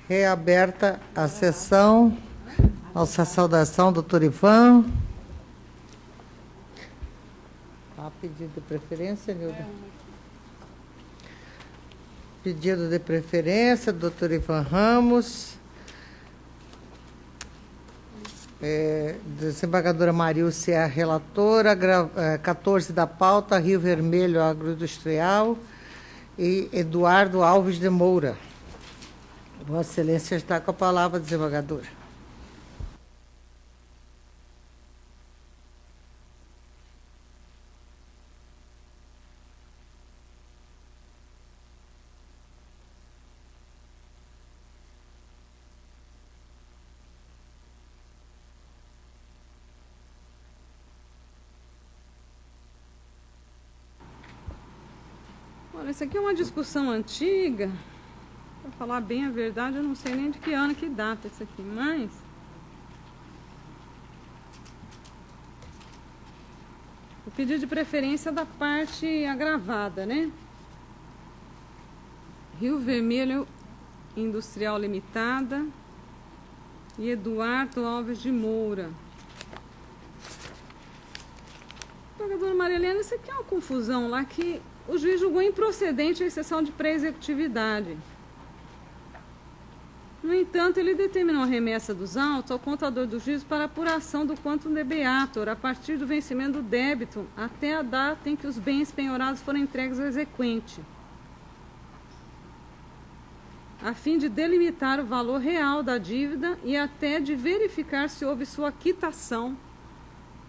Reaberta a sessão. Nossa saudação, doutor Ivan. Pedido de preferência, Nilda? Pedido de preferência, doutor Ivan Ramos. Desembargadora Marilce é a relatora. 14 da pauta, Rio Vermelho Agroindustrial. E Eduardo Alves de Moura. Vossa Excelência está com a palavra, desembargadora. Olha, isso aqui é uma discussão antiga. Para falar bem a verdade, eu não sei nem de que ano, que data isso aqui, mas o pedido de preferência da parte agravada, né? Rio Vermelho Industrial Limitada e Eduardo Alves de Moura. Jogadora Maria Helena, isso aqui é uma confusão lá que o juiz julgou improcedente a exceção de pré-executividade. No entanto, ele determinou a remessa dos autos ao contador do juízo para apuração do quantum debeatur a partir do vencimento do débito até a data em que os bens penhorados foram entregues ao exequente, a fim de delimitar o valor real da dívida e até de verificar se houve sua quitação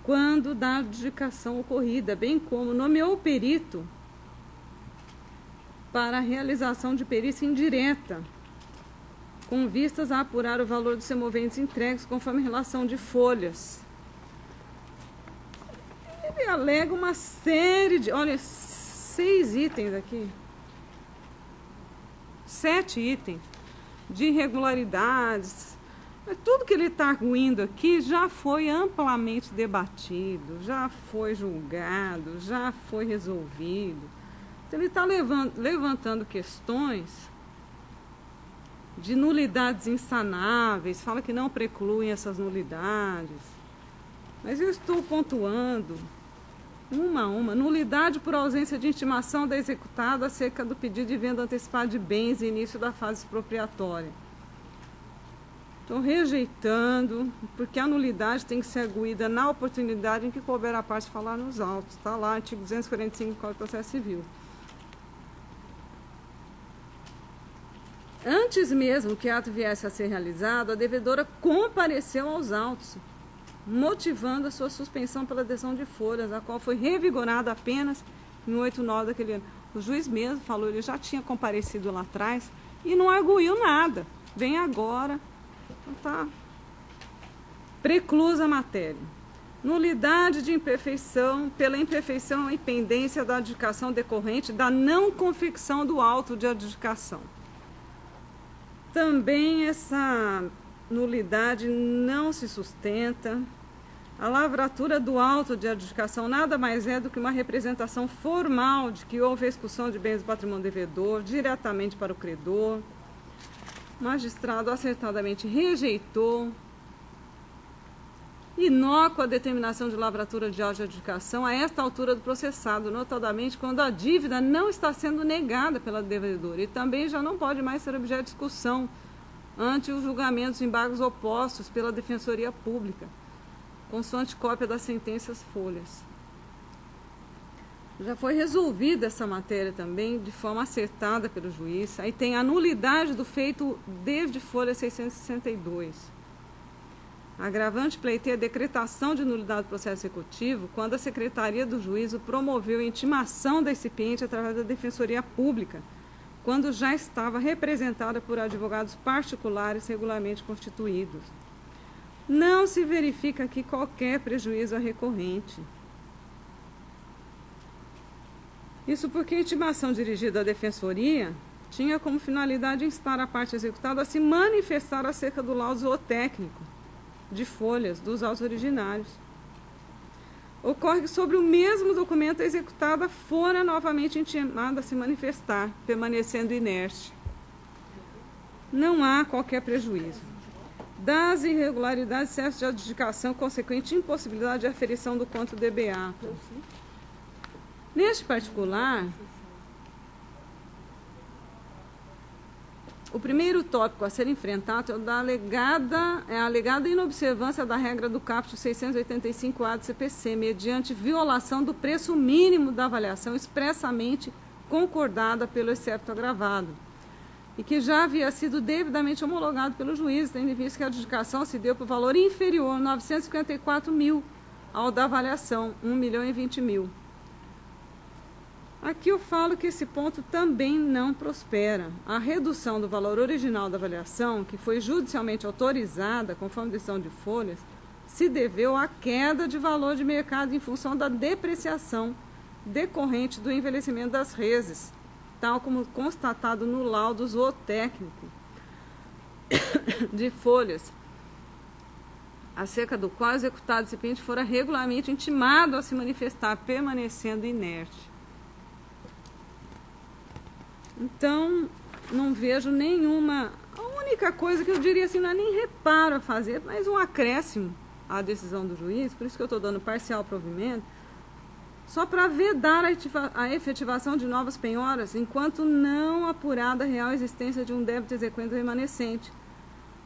quando da adjudicação ocorrida, bem como nomeou o perito para a realização de perícia indireta, com vistas a apurar o valor dos semoventes entregues conforme relação de folhas. Ele alega uma série de... Olha, 6 itens aqui. 7 itens de irregularidades. Mas tudo que ele está arguindo aqui já foi amplamente debatido, já foi julgado, já foi resolvido. Então, ele está levantando questões de nulidades insanáveis, fala que não precluem essas nulidades. Mas eu estou pontuando, uma a uma, nulidade por ausência de intimação da executada acerca do pedido de venda antecipada de bens e início da fase expropriatória. Estou rejeitando, porque a nulidade tem que ser arguída na oportunidade em que couber a parte falar nos autos. Está lá, artigo 245 do Código de Processo Civil. Antes mesmo que o ato viesse a ser realizado, a devedora compareceu aos autos, motivando a sua suspensão pela adesão de folhas, a qual foi revigorada apenas em 8/9 daquele ano. O juiz mesmo falou, ele já tinha comparecido lá atrás e não arguiu nada. Vem agora, então tá preclusa a matéria. Nulidade de imperfeição pela imperfeição e pendência da adjudicação decorrente da não confecção do auto de adjudicação. Também essa nulidade não se sustenta. A lavratura do auto de adjudicação nada mais é do que uma representação formal de que houve a expulsão de bens do patrimônio devedor diretamente para o credor. O magistrado acertadamente rejeitou inócua a determinação de lavratura de auto de adjudicação a esta altura do processado, notadamente quando a dívida não está sendo negada pela devedora e também já não pode mais ser objeto de discussão ante os julgamentos embargos opostos pela Defensoria Pública, consoante cópia das sentenças folhas. Já foi resolvida essa matéria também de forma acertada pelo juiz. Aí tem a nulidade do feito desde folha 662. Agravante pleiteia a decretação de nulidade do processo executivo quando a Secretaria do Juízo promoveu a intimação da recipiente através da Defensoria Pública, quando já estava representada por advogados particulares regularmente constituídos. Não se verifica aqui qualquer prejuízo a recorrente. Isso porque a intimação dirigida à Defensoria tinha como finalidade instar a parte executada a se manifestar acerca do laudo zootécnico de folhas dos autos originários. Ocorre que sobre o mesmo documento a executada fora novamente intimada a se manifestar, permanecendo inerte. não há qualquer prejuízo. Das irregularidades, excesso de adjudicação, consequente impossibilidade de aferição do conto DBA. Neste particular, o primeiro tópico a ser enfrentado é o da alegada inobservância da regra do caput 685-A do CPC, mediante violação do preço mínimo da avaliação expressamente concordada pelo excepto agravado, e que já havia sido devidamente homologado pelo juiz, tendo em vista que a adjudicação se deu por valor inferior a 954 mil ao da avaliação, 1.020.000. Aqui eu falo que esse ponto também não prospera. A redução do valor original da avaliação, que foi judicialmente autorizada, conforme decisão de folhas, se deveu à queda de valor de mercado em função da depreciação decorrente do envelhecimento das reses, tal como constatado no laudo zootécnico de folhas, acerca do qual o executado recipiente fora regularmente intimado a se manifestar, permanecendo inerte. Então, não vejo nenhuma... A única coisa que eu diria assim, não é nem reparo a fazer, mas um acréscimo à decisão do juiz, por isso que eu estou dando parcial provimento, só para vedar a efetivação de novas penhoras, enquanto não apurada a real existência de um débito exequente remanescente,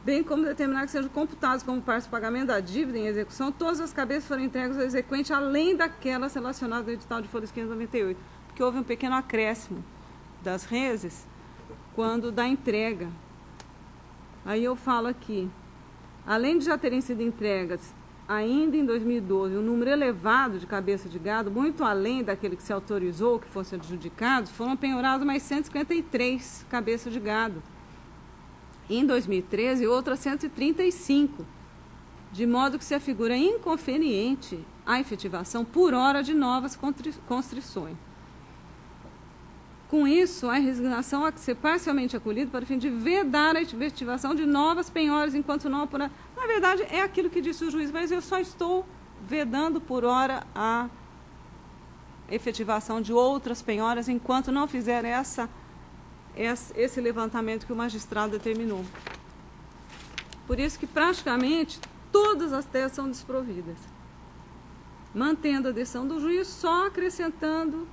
bem como determinar que sejam computados como parte do pagamento da dívida em execução todas as cabeças foram entregues ao exequente, além daquelas relacionadas ao edital de folhas 598, porque houve um pequeno acréscimo das reses quando da entrega. Aí eu falo aqui, além de já terem sido entregas ainda em 2012 um número elevado de cabeças de gado, muito além daquele que se autorizou que fossem adjudicados, foram penhorados mais 153 cabeças de gado. Em 2013, outras 135, de modo que se afigura inconveniente a efetivação por hora de novas constrições. Com isso, a resignação há que ser parcialmente acolhida para o fim de vedar a efetivação de novas penhoras enquanto não apurada. Na verdade, é aquilo que disse o juiz, mas eu só estou vedando por hora a efetivação de outras penhoras enquanto não fizer esse levantamento que o magistrado determinou. Por isso que praticamente todas as teses são desprovidas. Mantendo a decisão do juiz, só acrescentando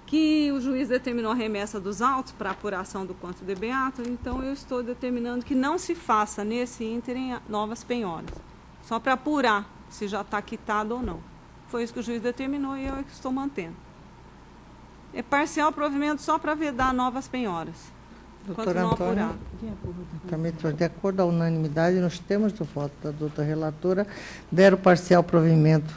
que o juiz determinou a remessa dos autos para apuração do quanto de beato, então eu estou determinando que não se faça nesse ínterim novas penhoras, só para apurar se já está quitado ou não. Foi isso que o juiz determinou e eu é que estou mantendo. É parcial provimento só para vedar novas penhoras, enquanto não apurado. Também estou de acordo à unanimidade nos termos do voto da doutora relatora, deram parcial provimento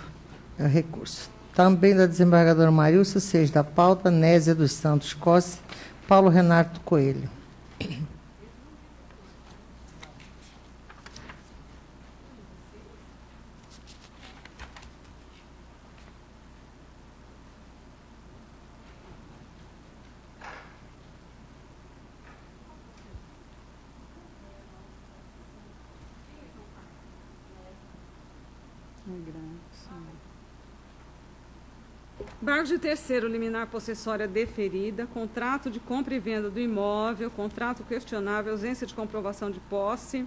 ao recurso. Também da desembargadora Marilsa, 6 da pauta, Nésia dos Santos Cosse, Paulo Renato Coelho. Embargo de terceiro, liminar possessória deferida, contrato de compra e venda do imóvel, contrato questionável, ausência de comprovação de posse,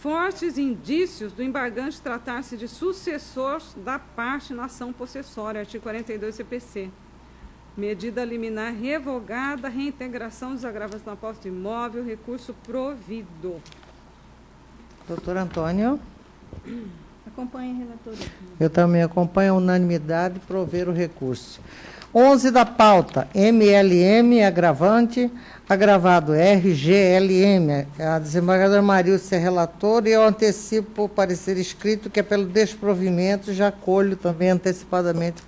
fortes indícios do embargante tratar-se de sucessor da parte na ação possessória, artigo 42 CPC. Medida liminar revogada, reintegração dos agravantes na posse do imóvel, recurso provido. Doutor Antônio. Acompanhe, relatora. Eu também acompanho a unanimidade prover o recurso. 11 da pauta, MLM, agravante, agravado RGLM. A desembargadora Marilsa é relatora e eu antecipo o parecer escrito que é pelo desprovimento, já acolho também antecipadamente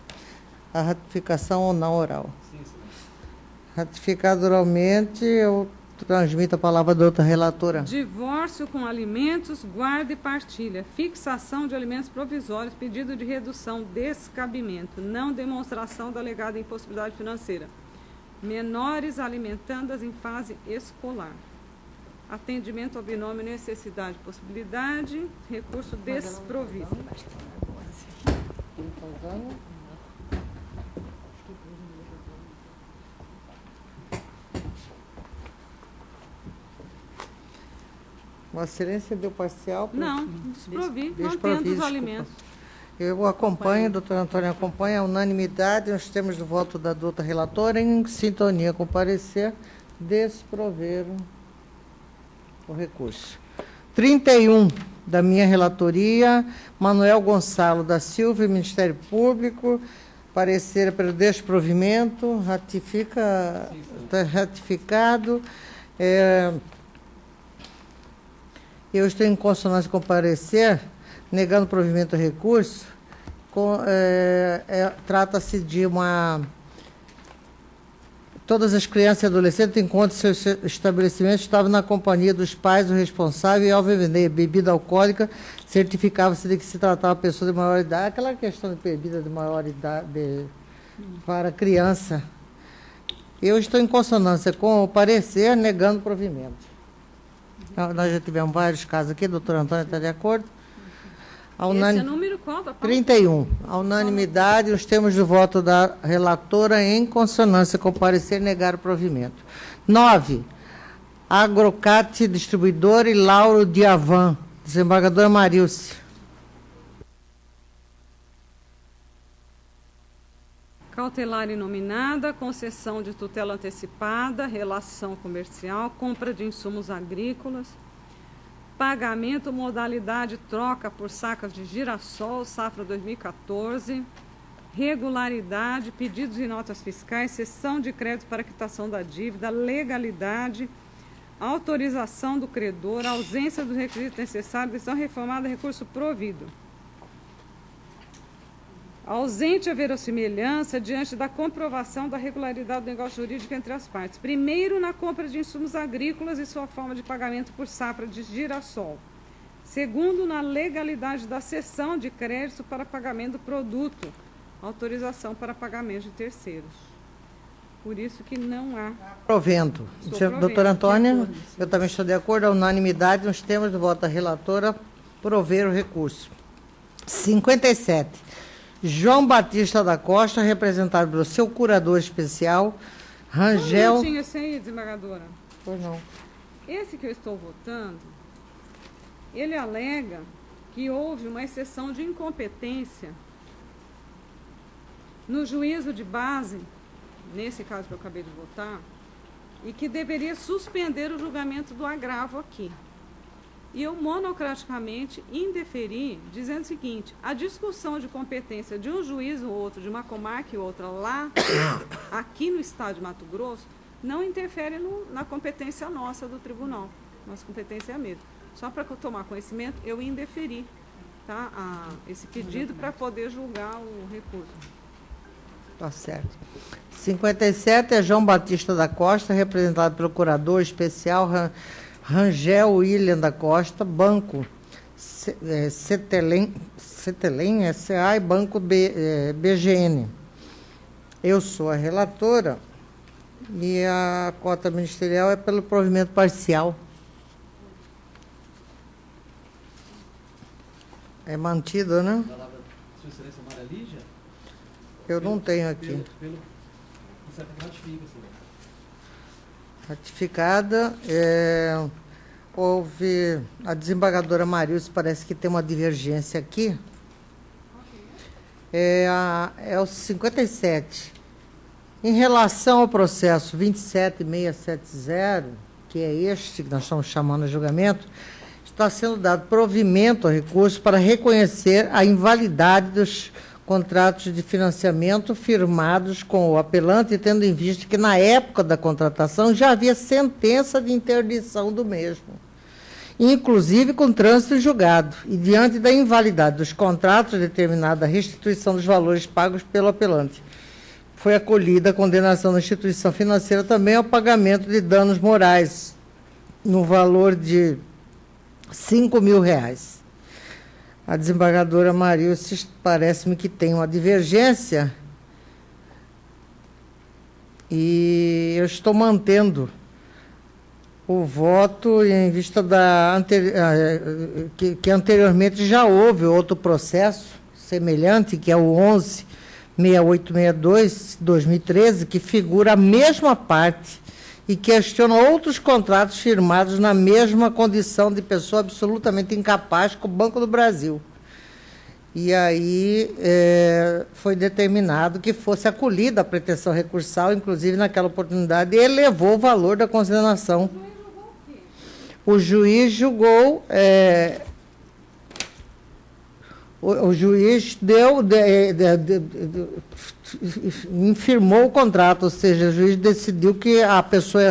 a ratificação ou não oral. Sim. Ratificado oralmente, eu transmito a palavra da outra relatora. Divórcio com alimentos, guarda e partilha. Fixação de alimentos provisórios, pedido de redução, descabimento, não demonstração da alegada impossibilidade financeira. Menores alimentandas em fase escolar. Atendimento ao binômio necessidade e possibilidade. Recurso desprovido. Vossa Excelência deu parcial? Não, desprovi, Desprovi, mantendo os desculpa. alimentos. Eu acompanho, doutor Antônio acompanha, a unanimidade, nos termos do voto da doutora relatora, em sintonia com o parecer, desprover o recurso. 31 da minha relatoria, Manuel Gonçalo da Silva, Ministério Público, parecer pelo desprovimento, está ratificado. Eu estou em consonância com o parecer, negando o provimento do recurso. Trata-se de todas as crianças e adolescentes, enquanto seus estabelecimentos estavam na companhia dos pais do responsável e, ao vender bebida alcoólica, certificava-se de que se tratava de pessoa de maior idade. Aquela questão de bebida de maior idade para criança. Eu estou em consonância com o parecer, negando o provimento. Nós já tivemos vários casos aqui, doutor Antônio está de acordo? Esse é número qual? 31. A unanimidade, os termos de voto da relatora em consonância com o parecer, negar o provimento. 9. Agrocate Distribuidora e Lauro Diavan. Desembargadora Marilce. Cautelar inominada, concessão de tutela antecipada, relação comercial, compra de insumos agrícolas, pagamento, modalidade troca por sacas de girassol, safra 2014, regularidade, pedidos e notas fiscais, cessão de crédito para quitação da dívida, legalidade, autorização do credor, ausência dos requisitos necessários, decisão reformada, recurso provido. Ausente a verossimilhança diante da comprovação da regularidade do negócio jurídico entre as partes. Primeiro, na compra de insumos agrícolas e sua forma de pagamento por safra de girassol. Segundo, na legalidade da cessão de crédito para pagamento do produto. Autorização para pagamento de terceiros. Por isso que não há... Provento. Doutora Antônia, eu também estou de acordo. A unanimidade, nos termos do voto da relatora, prover o recurso. 57. João Batista da Costa, representado pelo seu curador especial, Rangel... Um minutinho esse aí, desembargadora. Pois não. Esse que eu estou votando, ele alega que houve uma exceção de incompetência no juízo de base, nesse caso que eu acabei de votar, e que deveria suspender o julgamento do agravo aqui. E eu monocraticamente indeferi, dizendo o seguinte: a discussão de competência de um juiz ou outro, de uma comarca e outra lá, aqui no estado de Mato Grosso, não interfere na competência nossa do tribunal. Nossa competência é a mesma. Só para tomar conhecimento, eu indeferi, tá, esse pedido para poder julgar o recurso. Tá certo. 57 é João Batista da Costa, representado pelo curador especial Rangel William da Costa, Banco Cetelem S.A. e Banco BGN. Eu sou a relatora e a cota ministerial é pelo provimento parcial. É mantido, né? Sua Excelência Maria Lígia? Eu não tenho aqui. Ratifica, senhor. Ratificada. Houve a desembargadora Marilce, parece que tem uma divergência aqui. É o 57. Em relação ao processo 27670, que é este que nós estamos chamando de julgamento, está sendo dado provimento ao recurso para reconhecer a invalidade dos contratos de financiamento firmados com o apelante, tendo em vista que, na época da contratação, já havia sentença de interdição do mesmo, inclusive com trânsito julgado, e diante da invalidade dos contratos, determinada a restituição dos valores pagos pelo apelante. Foi acolhida a condenação da instituição financeira também ao pagamento de danos morais, no valor de R$5.000. A desembargadora Marilce parece-me que tem uma divergência e eu estou mantendo o voto em vista que anteriormente já houve outro processo semelhante, que é o 11.6862, 2013, que figura a mesma parte e questiona outros contratos firmados na mesma condição de pessoa absolutamente incapaz com o Banco do Brasil. E aí foi determinado que fosse acolhida a pretensão recursal, inclusive naquela oportunidade, e elevou o valor da condenação. O juiz julgou... O juiz infirmou o contrato, ou seja, o juiz decidiu que a pessoa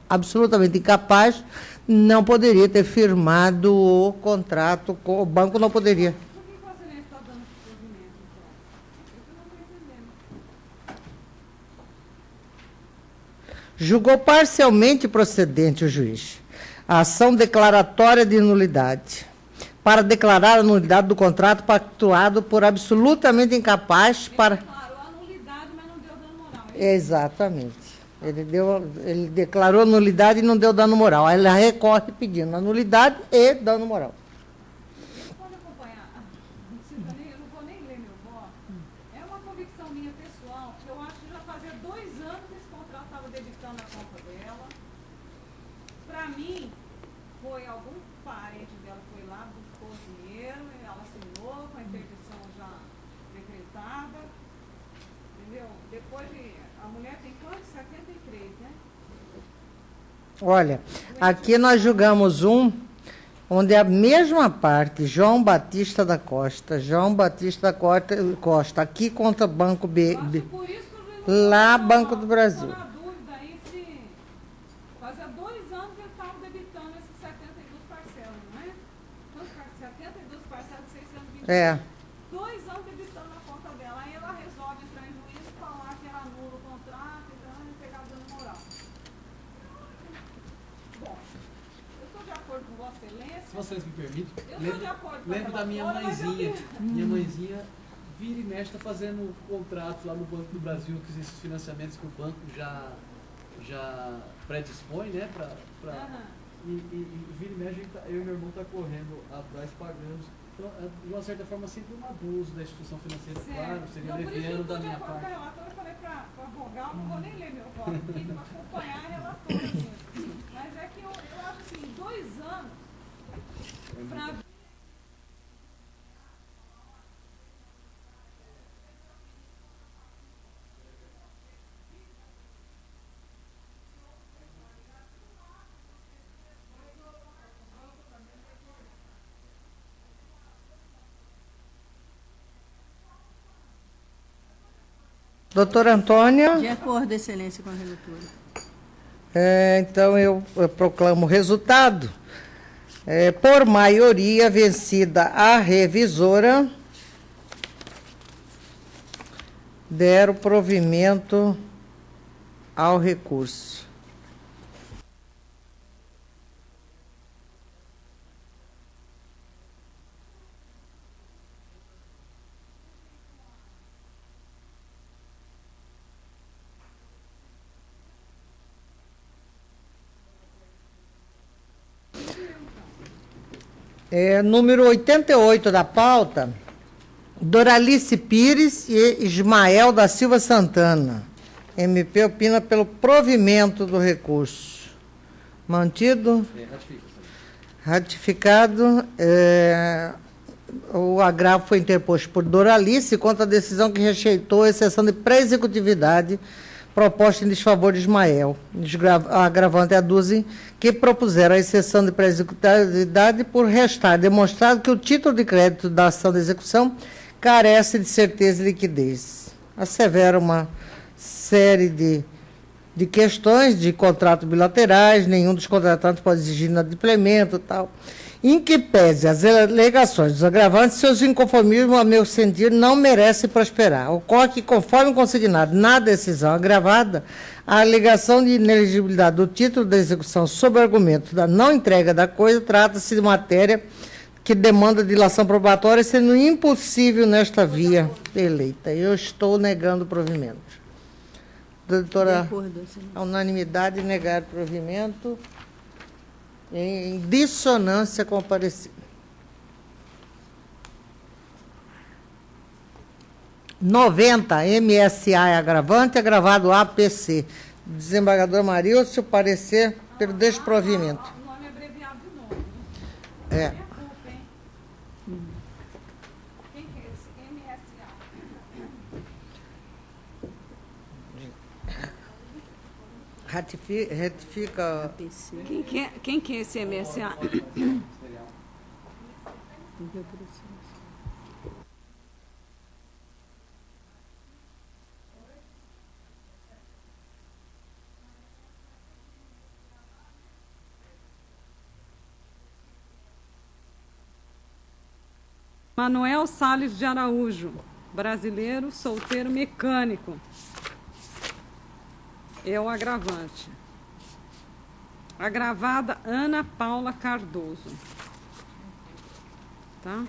absolutamente incapaz não poderia ter firmado o contrato, o banco não poderia. Por que Vossa Excelência está dando esse provimento, então? Eu não estou entendendo. Julgou parcialmente procedente o juiz a ação declaratória de nulidade, para declarar a nulidade do contrato pactuado por absolutamente incapaz para... Ele declarou a nulidade, mas não deu dano moral. Exatamente. Ele declarou nulidade e não deu dano moral. Aí ela recorre pedindo a nulidade e dano moral. Pode acompanhar. Eu não vou nem ler meu voto. É uma convicção minha pessoal, que eu acho que já fazia 2 anos que esse contrato estava debitando a conta dela. Para mim, foi algum parente dela que foi lá, buscou o dinheiro, ela assinou com a interdição já decretada. Entendeu? Depois de... A mulher tem quanto? 73, né? Olha, aqui nós julgamos onde a mesma parte, João Batista da Costa, aqui contra Banco B, Por isso que o lá Banco do Brasil. estou na dúvida aí se fazia 2 anos que ele estava debitando esses 72 parcelas, não é? Quantas parcelas? 72 parcelas de 620. É. 2 anos debitando a conta dela. Aí ela resolve entrar em juízo, falar que era nulo o contrato, então ela pegar dano moral. Bom, eu estou de acordo com Vossa Excelência. Se vocês me permitem, Eu estou de acordo com a lembro da minha relatora, mas eu mãezinha. queria- Minha mãezinha vira e mexe está fazendo contratos lá no Banco do Brasil, que esses financiamentos que o banco já predispõe, né? Aham. E vira e mexe, eu e meu irmão tá correndo atrás pagando. Então, de uma certa forma, sempre um abuso da instituição financeira, claro, seria Não, por isso que eu leviano estou da de minha acordo com a parte. relatora, eu falei para advogar, eu não vou nem ler meu voto aqui, para acompanhar a relatora mesmo. Mas é que eu acho assim, 2 anos para... Doutora Antônia, De acordo, Excelência, com a relatora. então eu proclamo o resultado. Por maioria vencida a revisora, deram provimento ao recurso. Número 88 da pauta, Doralice Pires e Ismael da Silva Santana. MP opina pelo provimento do recurso. Mantido? Ratificado. O agravo foi interposto por Doralice contra a decisão que rejeitou a exceção de pré-executividade proposta em desfavor de Ismael. A agravante aduzem que propuseram a exceção de pré-executividade por restar demonstrado que o título de crédito da ação de execução carece de certeza e liquidez. Assevera uma série de questões de contratos bilaterais, nenhum dos contratantes pode exigir inadimplemento e tal. Em que pese as alegações dos agravantes, seus inconformismos, a meu sentir, não merecem prosperar. Ocorre que, conforme consignado na decisão agravada, a alegação de inelegibilidade do título da execução sob o argumento da não entrega da coisa trata-se de matéria que demanda dilação probatória, sendo impossível nesta via eleita. Eu estou negando o provimento. Doutora, De acordo, Excelência. a unanimidade negar o provimento em dissonância com o parecer. 90, MSA é agravante, agravado APC. Desembargador Marilson, parecer pelo desprovimento. O nome é abreviado de novo. É. Desculpa, hein? Quem que é esse? MSA. Retifica. APC. Quem que é esse MSA? Manuel Salles de Araújo, brasileiro, solteiro, mecânico. É o agravante. Agravada Ana Paula Cardoso. Tá?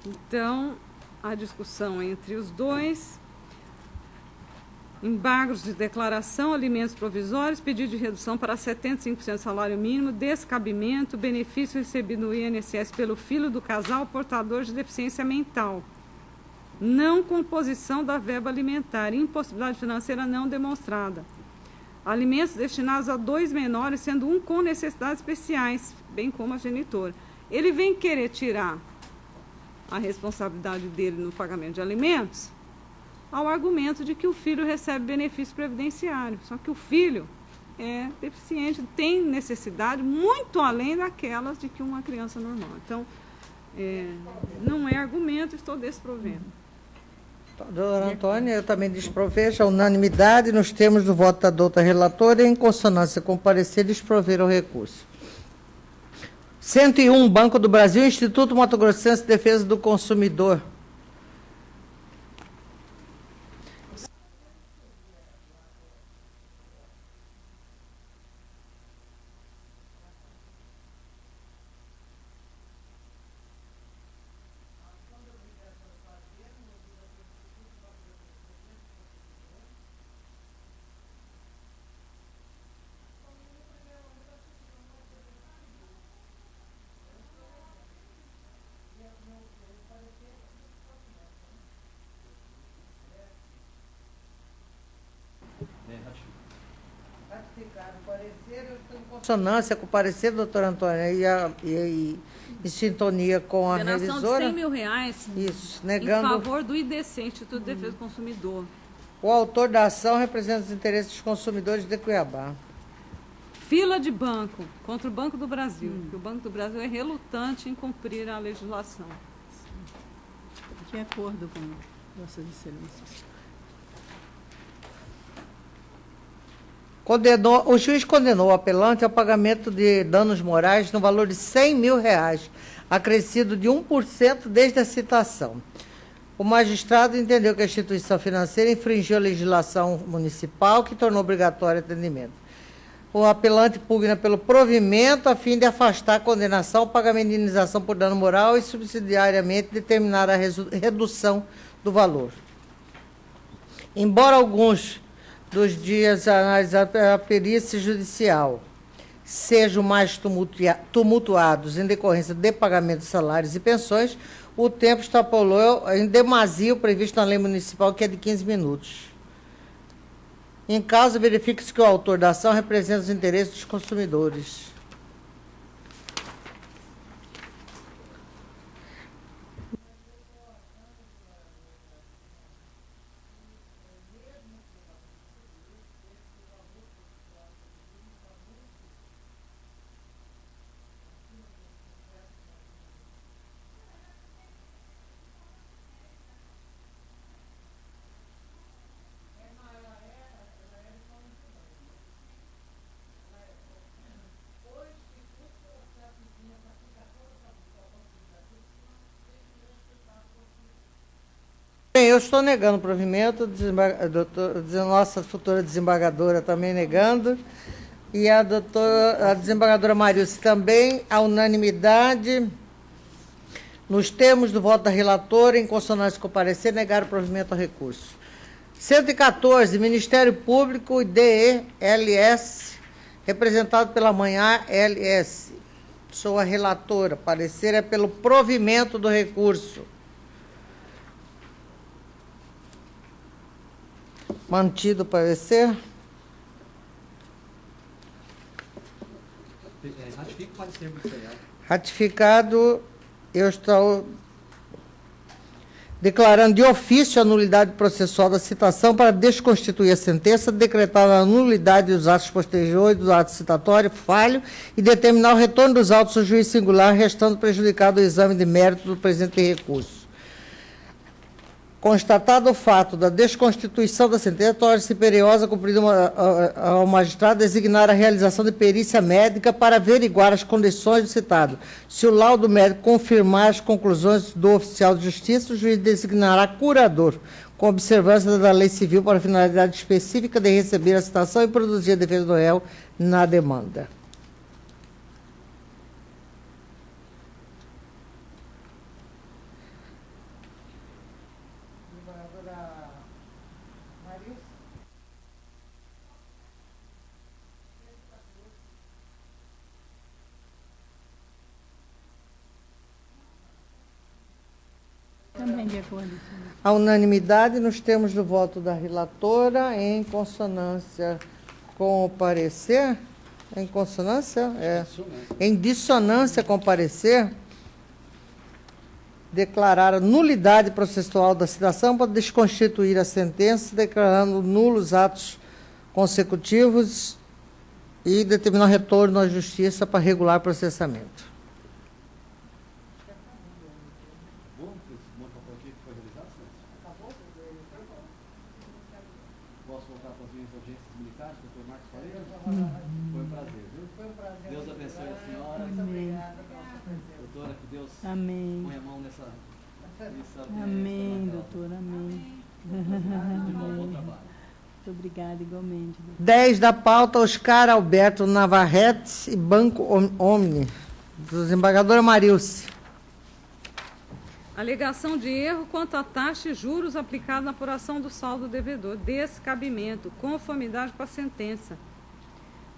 Então, a discussão entre os dois. Embargos de declaração, alimentos provisórios, pedido de redução para 75% do salário mínimo, descabimento, benefício recebido no INSS pelo filho do casal portador de deficiência mental. Não composição da verba alimentar, impossibilidade financeira não demonstrada. Alimentos destinados a 2 menores, sendo um com necessidades especiais, bem como a genitora. Ele vem querer tirar a responsabilidade dele no pagamento de alimentos ao argumento de que o filho recebe benefício previdenciário. Só que o filho é deficiente, tem necessidade muito além daquelas de que uma criança normal. Então, não é argumento, estou desprovendo. Doutora Antônia, eu também desprovejo a unanimidade nos termos do voto da doutora relatora, em consonância com o parecer, desprover o recurso. 101, Banco do Brasil, Instituto Mato Grossense de Defesa do Consumidor. Ratificado o parecer, eu estou em consonância com o parecer, doutora Antônia, e em sintonia com a Operação de revisora. R$100 mil Isso, em negando. favor do IDC, Instituto de Defesa do Consumidor. O autor da ação representa os interesses dos consumidores de Cuiabá. Fila de banco contra o Banco do Brasil, que o Banco do Brasil é relutante em cumprir a legislação. De acordo com Vossas Excelências. O juiz condenou o apelante ao pagamento de danos morais no valor de R$100 mil, acrescido de 1% desde a citação. O magistrado entendeu que a instituição financeira infringiu a legislação municipal, que tornou obrigatório o atendimento. O apelante pugna pelo provimento a fim de afastar a condenação ao pagamento de indenização por dano moral e subsidiariamente determinar a redução do valor. Embora alguns dos dias analisados pela perícia judicial sejam mais tumultuados em decorrência de pagamento de salários e pensões, o tempo extrapolou em demasia o previsto na lei municipal, que é de 15 minutos. Em caso, verifique-se que o autor da ação representa os interesses dos consumidores. Bem, eu estou negando o provimento, a nossa futura desembargadora também negando, e a desembargadora Marilce também, a unanimidade, nos termos do voto da relatora, em consonância com o parecer, negar o provimento ao recurso. 114, Ministério Público e DELS, representado pela manhã LS. Sou a relatora, parecer é pelo provimento do recurso. Mantido o parecer. Ratifica o parecer ministerial. Ratificado, eu estou declarando de ofício a nulidade processual da citação para desconstituir a sentença, decretar a nulidade dos atos posteriores do ato citatório falho e determinar o retorno dos autos ao juiz singular, restando prejudicado o exame de mérito do presente recurso. Constatado o fato da desconstituição da sentença, torna-se imperiosa cumprida ao magistrado designar a realização de perícia médica para averiguar as condições do citado. Se o laudo médico confirmar as conclusões do oficial de justiça, o juiz designará curador, com observância da lei civil para a finalidade específica de receber a citação e produzir a defesa do réu na demanda. Também de acordo. A unanimidade, nos termos do voto da relatora, em consonância com o parecer, em consonância? É. Em dissonância com o parecer, declarar a nulidade processual da citação para desconstituir a sentença, declarando nulos atos consecutivos e determinar retorno à justiça para regular processamento. Posso voltar para as minhas audiências militares, doutor Marcos Faria? Foi um prazer, viu? Foi um prazer. Deus abençoe a senhora. Amém. Doutora, que Deus Amém. põe a mão nessa Amém, doutor. Amém. de bom trabalho. Muito obrigada, igualmente. Doutor. 10 da pauta, Oscar Alberto Navarrete e Banco Omni. Desembargadora Marilce. Alegação de erro quanto à taxa e juros aplicada na apuração do saldo devedor. Descabimento. Conformidade com a sentença.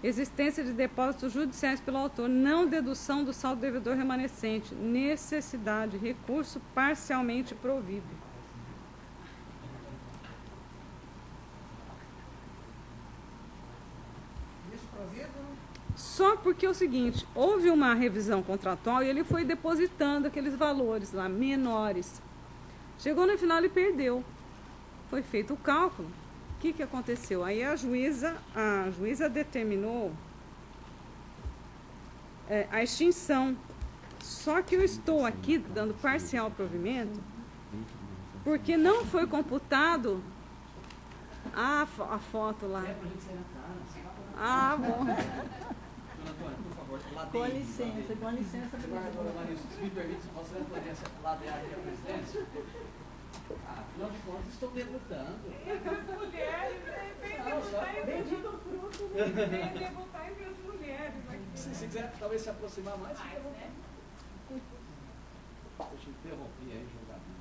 Existência de depósitos judiciais pelo autor. Não dedução do saldo devedor remanescente. Necessidade. Recurso parcialmente provido. Só porque é o seguinte, houve uma revisão contratual e ele foi depositando aqueles valores lá, menores. Chegou no final e perdeu. Foi feito o cálculo. O que aconteceu? Aí a juíza determinou a extinção. Só que eu estou aqui dando parcial provimento porque não foi computado a foto lá. Ah, bom. Antônio, por favor, Com licença, Desembargadora Marilce, se me permite, se você não poderia ladear aqui a presidência? Afinal de contas, estou debutando. As mulheres, vem debutar entre as mulheres. Se quiser, talvez se aproximar mais, fique à vontade. Deixa eu interromper aí o julgamento.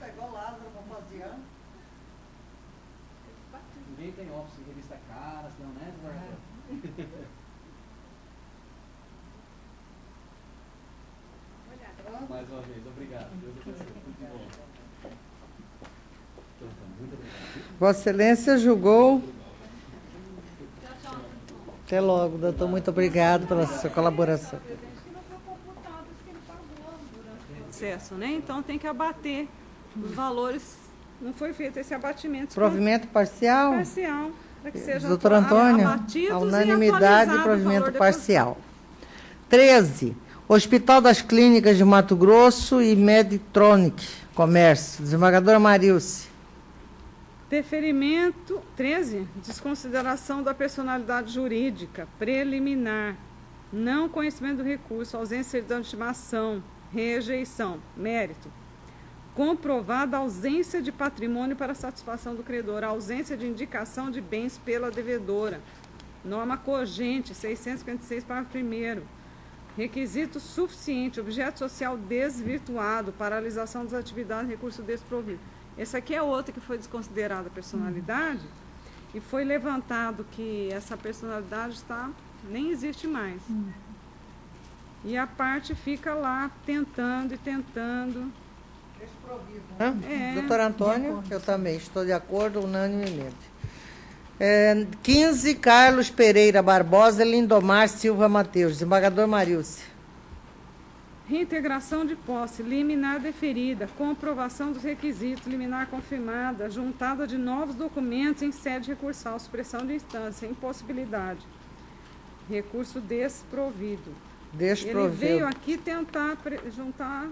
Tá igual Lázaro Papaziano. Ninguém tem office em revista Caras, não, né, desembargador? Mais uma vez, obrigado. Deus abençoe. Muito bom. Então, muito obrigado. Vossa Excelência julgou. Até logo, doutor. Muito obrigado pela sua colaboração. Processo, né? Então tem que abater os valores. Não foi feito esse abatimento. Provimento parcial. Parcial. Para que seja Doutor Antônio, abatidos a e unanimidade de atualizado o provimento valor parcial. 13. Hospital das Clínicas de Mato Grosso e Meditronic Comércio. Desembargadora Marilce. Deferimento 13. Desconsideração da personalidade jurídica preliminar. Não conhecimento do recurso. Ausência de certidão de estimação. Rejeição. Mérito. Comprovada a ausência de patrimônio para satisfação do credor. A ausência de indicação de bens pela devedora. Norma cogente, 656, parágrafo 1º. Requisito suficiente, objeto social desvirtuado, paralisação das atividades, recurso desprovido. Esse aqui é outro que foi desconsiderada a personalidade e foi levantado que essa personalidade nem existe mais. E a parte fica lá tentando e tentando Doutor Antônio, eu também estou de acordo unanimemente. 15, Carlos Pereira Barbosa, Lindomar Silva Mateus. Desembargador Marilce. Reintegração de posse, liminar deferida, comprovação dos requisitos, liminar confirmada, juntada de novos documentos em sede recursal, supressão de instância, impossibilidade. Recurso desprovido. Ele veio aqui tentar juntar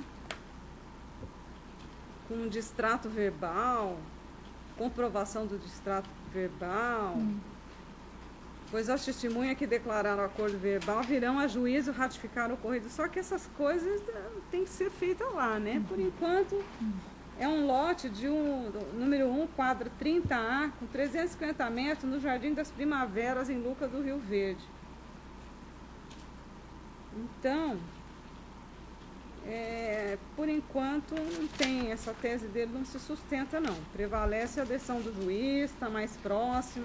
com um distrato verbal, comprovação do distrato verbal, pois as testemunhas que declararam o acordo verbal virão a juízo ratificar o ocorrido. Só que essas coisas têm que ser feitas lá, né? Por enquanto, é um lote de número 1, quadra 30A, com 350 metros, no Jardim das Primaveras, em Lucas do Rio Verde. Então, por enquanto, não tem, essa tese dele não se sustenta, não. Prevalece a decisão do juiz, está mais próximo.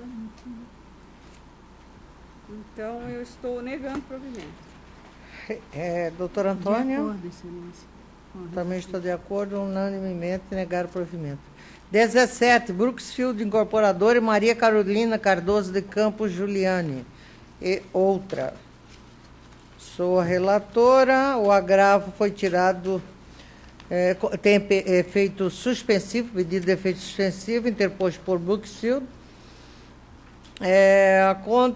Então, eu estou negando provimento. Doutor Antônio? De acordo, excelência. Também estou de acordo, unanimemente, negar o provimento. 17, Brooksfield Incorporadora e Maria Carolina Cardoso de Campos Giuliani. E outra. Sou a relatora, o agravo foi tirado, tem efeito suspensivo, pedido de efeito suspensivo, interposto por Brooksfield.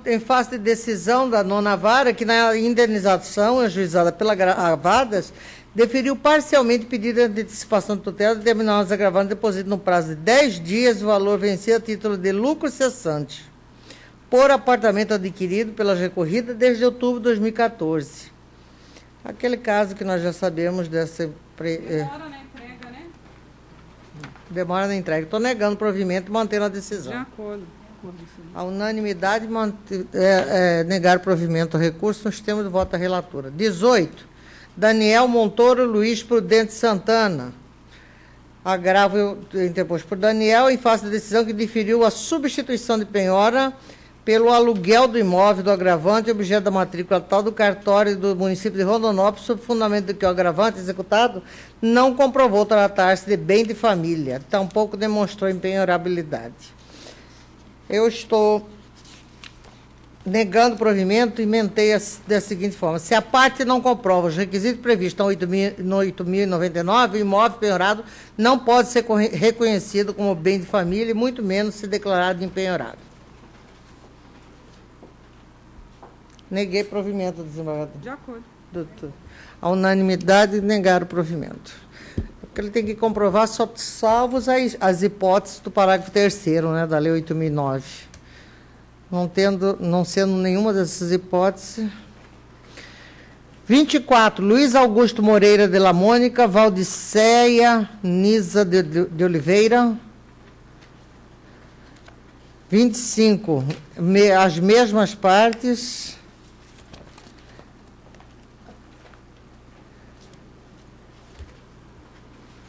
Em face de decisão da nona vara, que na indenização ajuizada pela agravadas, deferiu parcialmente pedido de antecipação de tutela, determinando os agravados deposito no prazo de 10 dias o valor vencido a título de lucro cessante por apartamento adquirido pela recorrida desde outubro de 2014. Aquele caso que nós já sabemos dessa... Demora na entrega, né? Demora na entrega. Estou negando o provimento e mantendo a decisão. De acordo. A unanimidade negar o provimento ao recurso nos termos do voto da relatora. 18, Daniel Montoro Luiz Prudente Santana. Agravo interposto por Daniel em face da decisão que deferiu a substituição de penhora pelo aluguel do imóvel do agravante, objeto da matrícula tal do cartório do município de Rondonópolis, sob fundamento de que o agravante executado não comprovou tratar-se de bem de família, tampouco demonstrou empenhorabilidade. Eu estou negando o provimento e mentei da seguinte forma: se a parte não comprova os requisitos previstos no 8.099, o imóvel penhorado não pode ser reconhecido como bem de família e muito menos ser declarado impenhorável. Neguei provimento, desembargador. De acordo. Doutor. A unanimidade negar o provimento. Porque ele tem que comprovar só salvos as hipóteses do parágrafo 3º, né, da Lei 8.009. Não sendo nenhuma dessas hipóteses. 24, Luiz Augusto Moreira de la Mônica, Valdiceia Nisa de Oliveira. 25, as mesmas partes.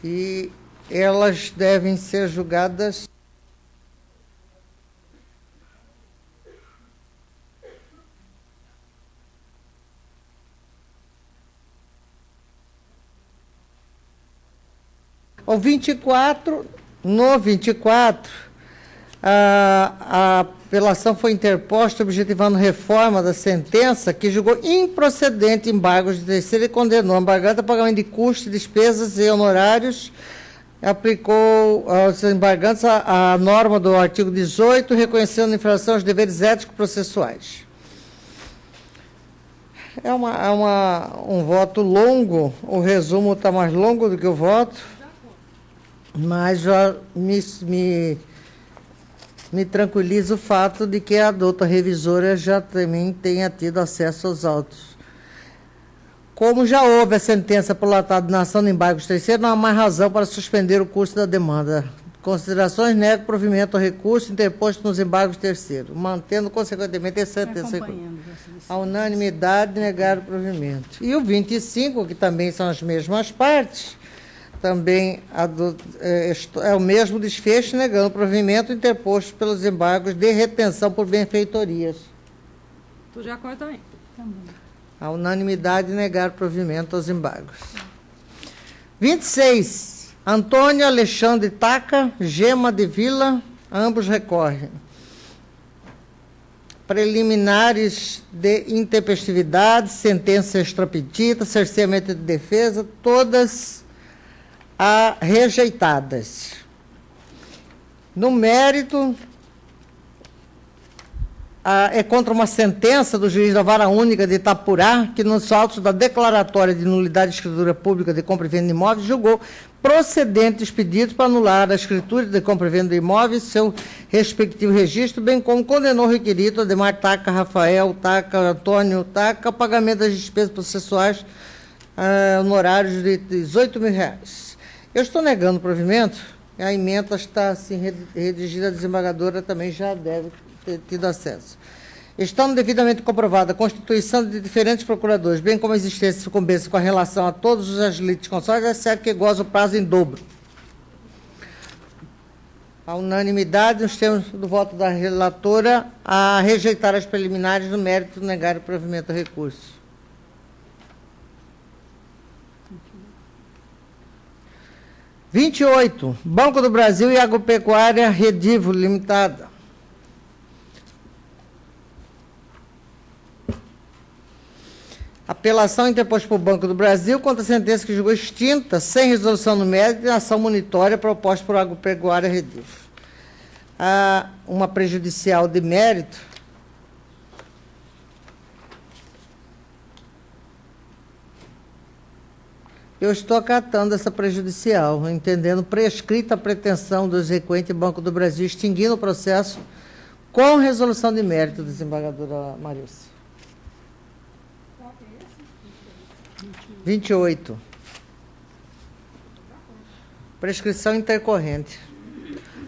E elas devem ser julgadas o 24, no 24, a apelação foi interposta objetivando reforma da sentença que julgou improcedente embargos de terceiro e condenou a embargante a pagamento de custos, despesas e honorários. Aplicou aos embargantes a norma do artigo 18, reconhecendo infração aos deveres éticos processuais. É um voto longo, o resumo está mais longo do que o voto, mas já me tranquiliza o fato de que a doutora revisora já também tenha tido acesso aos autos. Como já houve a sentença prolatada na ação de embargos terceiros, não há mais razão para suspender o curso da demanda. Considerações, nego provimento ao recurso interposto nos embargos terceiros, mantendo, consequentemente, a sentença. A unanimidade negar o provimento. E o 25, que também são as mesmas partes, também é o mesmo desfecho, negando o provimento interposto pelos embargos de retenção por benfeitorias. Tu de acordo também? Também. A unanimidade negar o provimento aos embargos. 26. Antônio Alexandre Taca, Gema de Vila, ambos recorrem. Preliminares de intempestividade, sentença extrapetita, cerceamento de defesa, todas rejeitadas. No mérito, é contra uma sentença do juiz da Vara Única de Itapurá, que nos autos da declaratória de nulidade de escritura pública de compra e venda de imóveis, julgou procedente os pedidos para anular a escritura de compra e venda de imóveis, seu respectivo registro, bem como condenou o requerido Ademar Taca, Rafael Taca, Antônio Taca, pagamento das despesas processuais honorários de R$18.000. Eu estou negando o provimento, a emenda está assim redigida, a desembargadora também já deve ter tido acesso. Estando devidamente comprovada a constituição de diferentes procuradores, bem como a existência de sucumbência com a relação a todos os agilites consórcios, é certo que goza o prazo em dobro. A unanimidade, nos termos do voto da relatora, a rejeitar as preliminares no mérito, negar o provimento do recurso. – 28. Banco do Brasil e Agropecuária Redivo Limitada. Apelação interposta por Banco do Brasil contra a sentença que julgou extinta, sem resolução no mérito, e ação monitória proposta por Agropecuária Redivo. Há uma prejudicial de mérito. Eu estou acatando essa prejudicial, entendendo prescrita a pretensão dos requerentes Banco do Brasil, extinguindo o processo com resolução de mérito, desembargadora Marilce. 28. Prescrição intercorrente.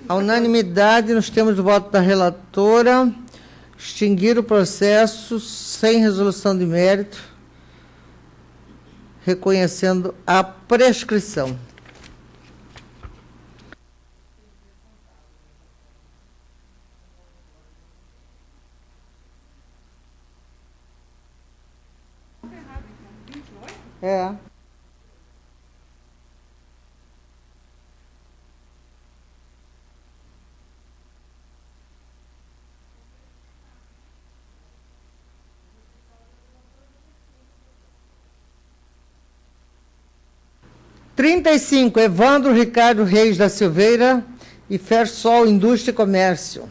A unanimidade, nos termos do voto da relatora, extinguir o processo sem resolução de mérito, reconhecendo a prescrição. É. Trinta e cinco, Evandro Ricardo Reis da Silveira e Fersol Indústria e Comércio.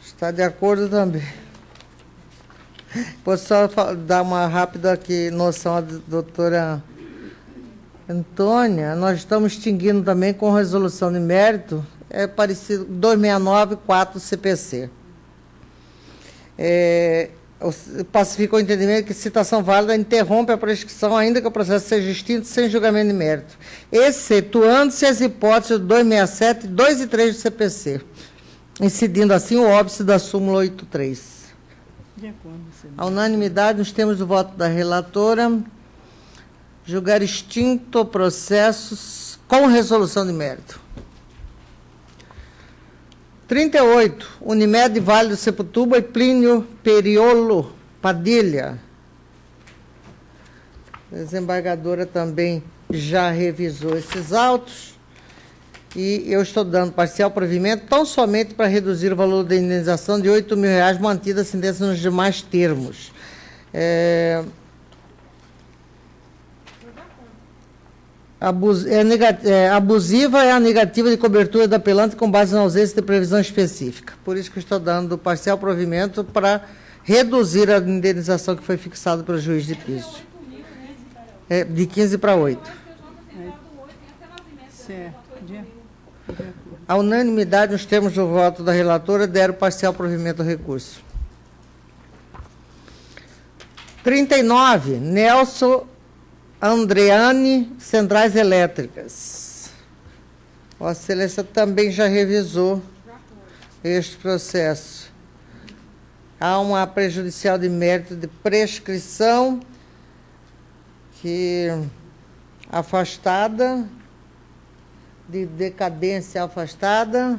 Está de acordo também. Posso só dar uma rápida aqui noção à doutora Antônia? Nós estamos extinguindo também com resolução de mérito, é parecido, 269-4 CPC. Pacificou o entendimento que citação válida interrompe a prescrição, ainda que o processo seja extinto, sem julgamento de mérito, excetuando-se as hipóteses do 267, 2 e 3 do CPC, incidindo assim o óbice da súmula 83. De acordo, senhor. A unanimidade, nos termos do voto da relatora, julgar extinto processos com resolução de mérito. 38. Unimed Vale do Sepultuba e Plínio Periolo Padilha. A desembargadora também já revisou esses autos. E eu estou dando parcial provimento tão somente para reduzir o valor da indenização de R$8.000, mantida a sentença nos demais termos. Abusiva é a negativa de cobertura da apelante com base na ausência de previsão específica. Por isso que eu estou dando parcial provimento para reduzir a indenização que foi fixada pelo juiz de piso. De 15 para 8. Certo. A unanimidade, nos termos do voto da relatora, deram parcial provimento ao recurso. 39. Nelson Andreani, Centrais Elétricas. Vossa Excelência também já revisou este processo. Há uma prejudicial de mérito de prescrição que afastada, de decadência afastada,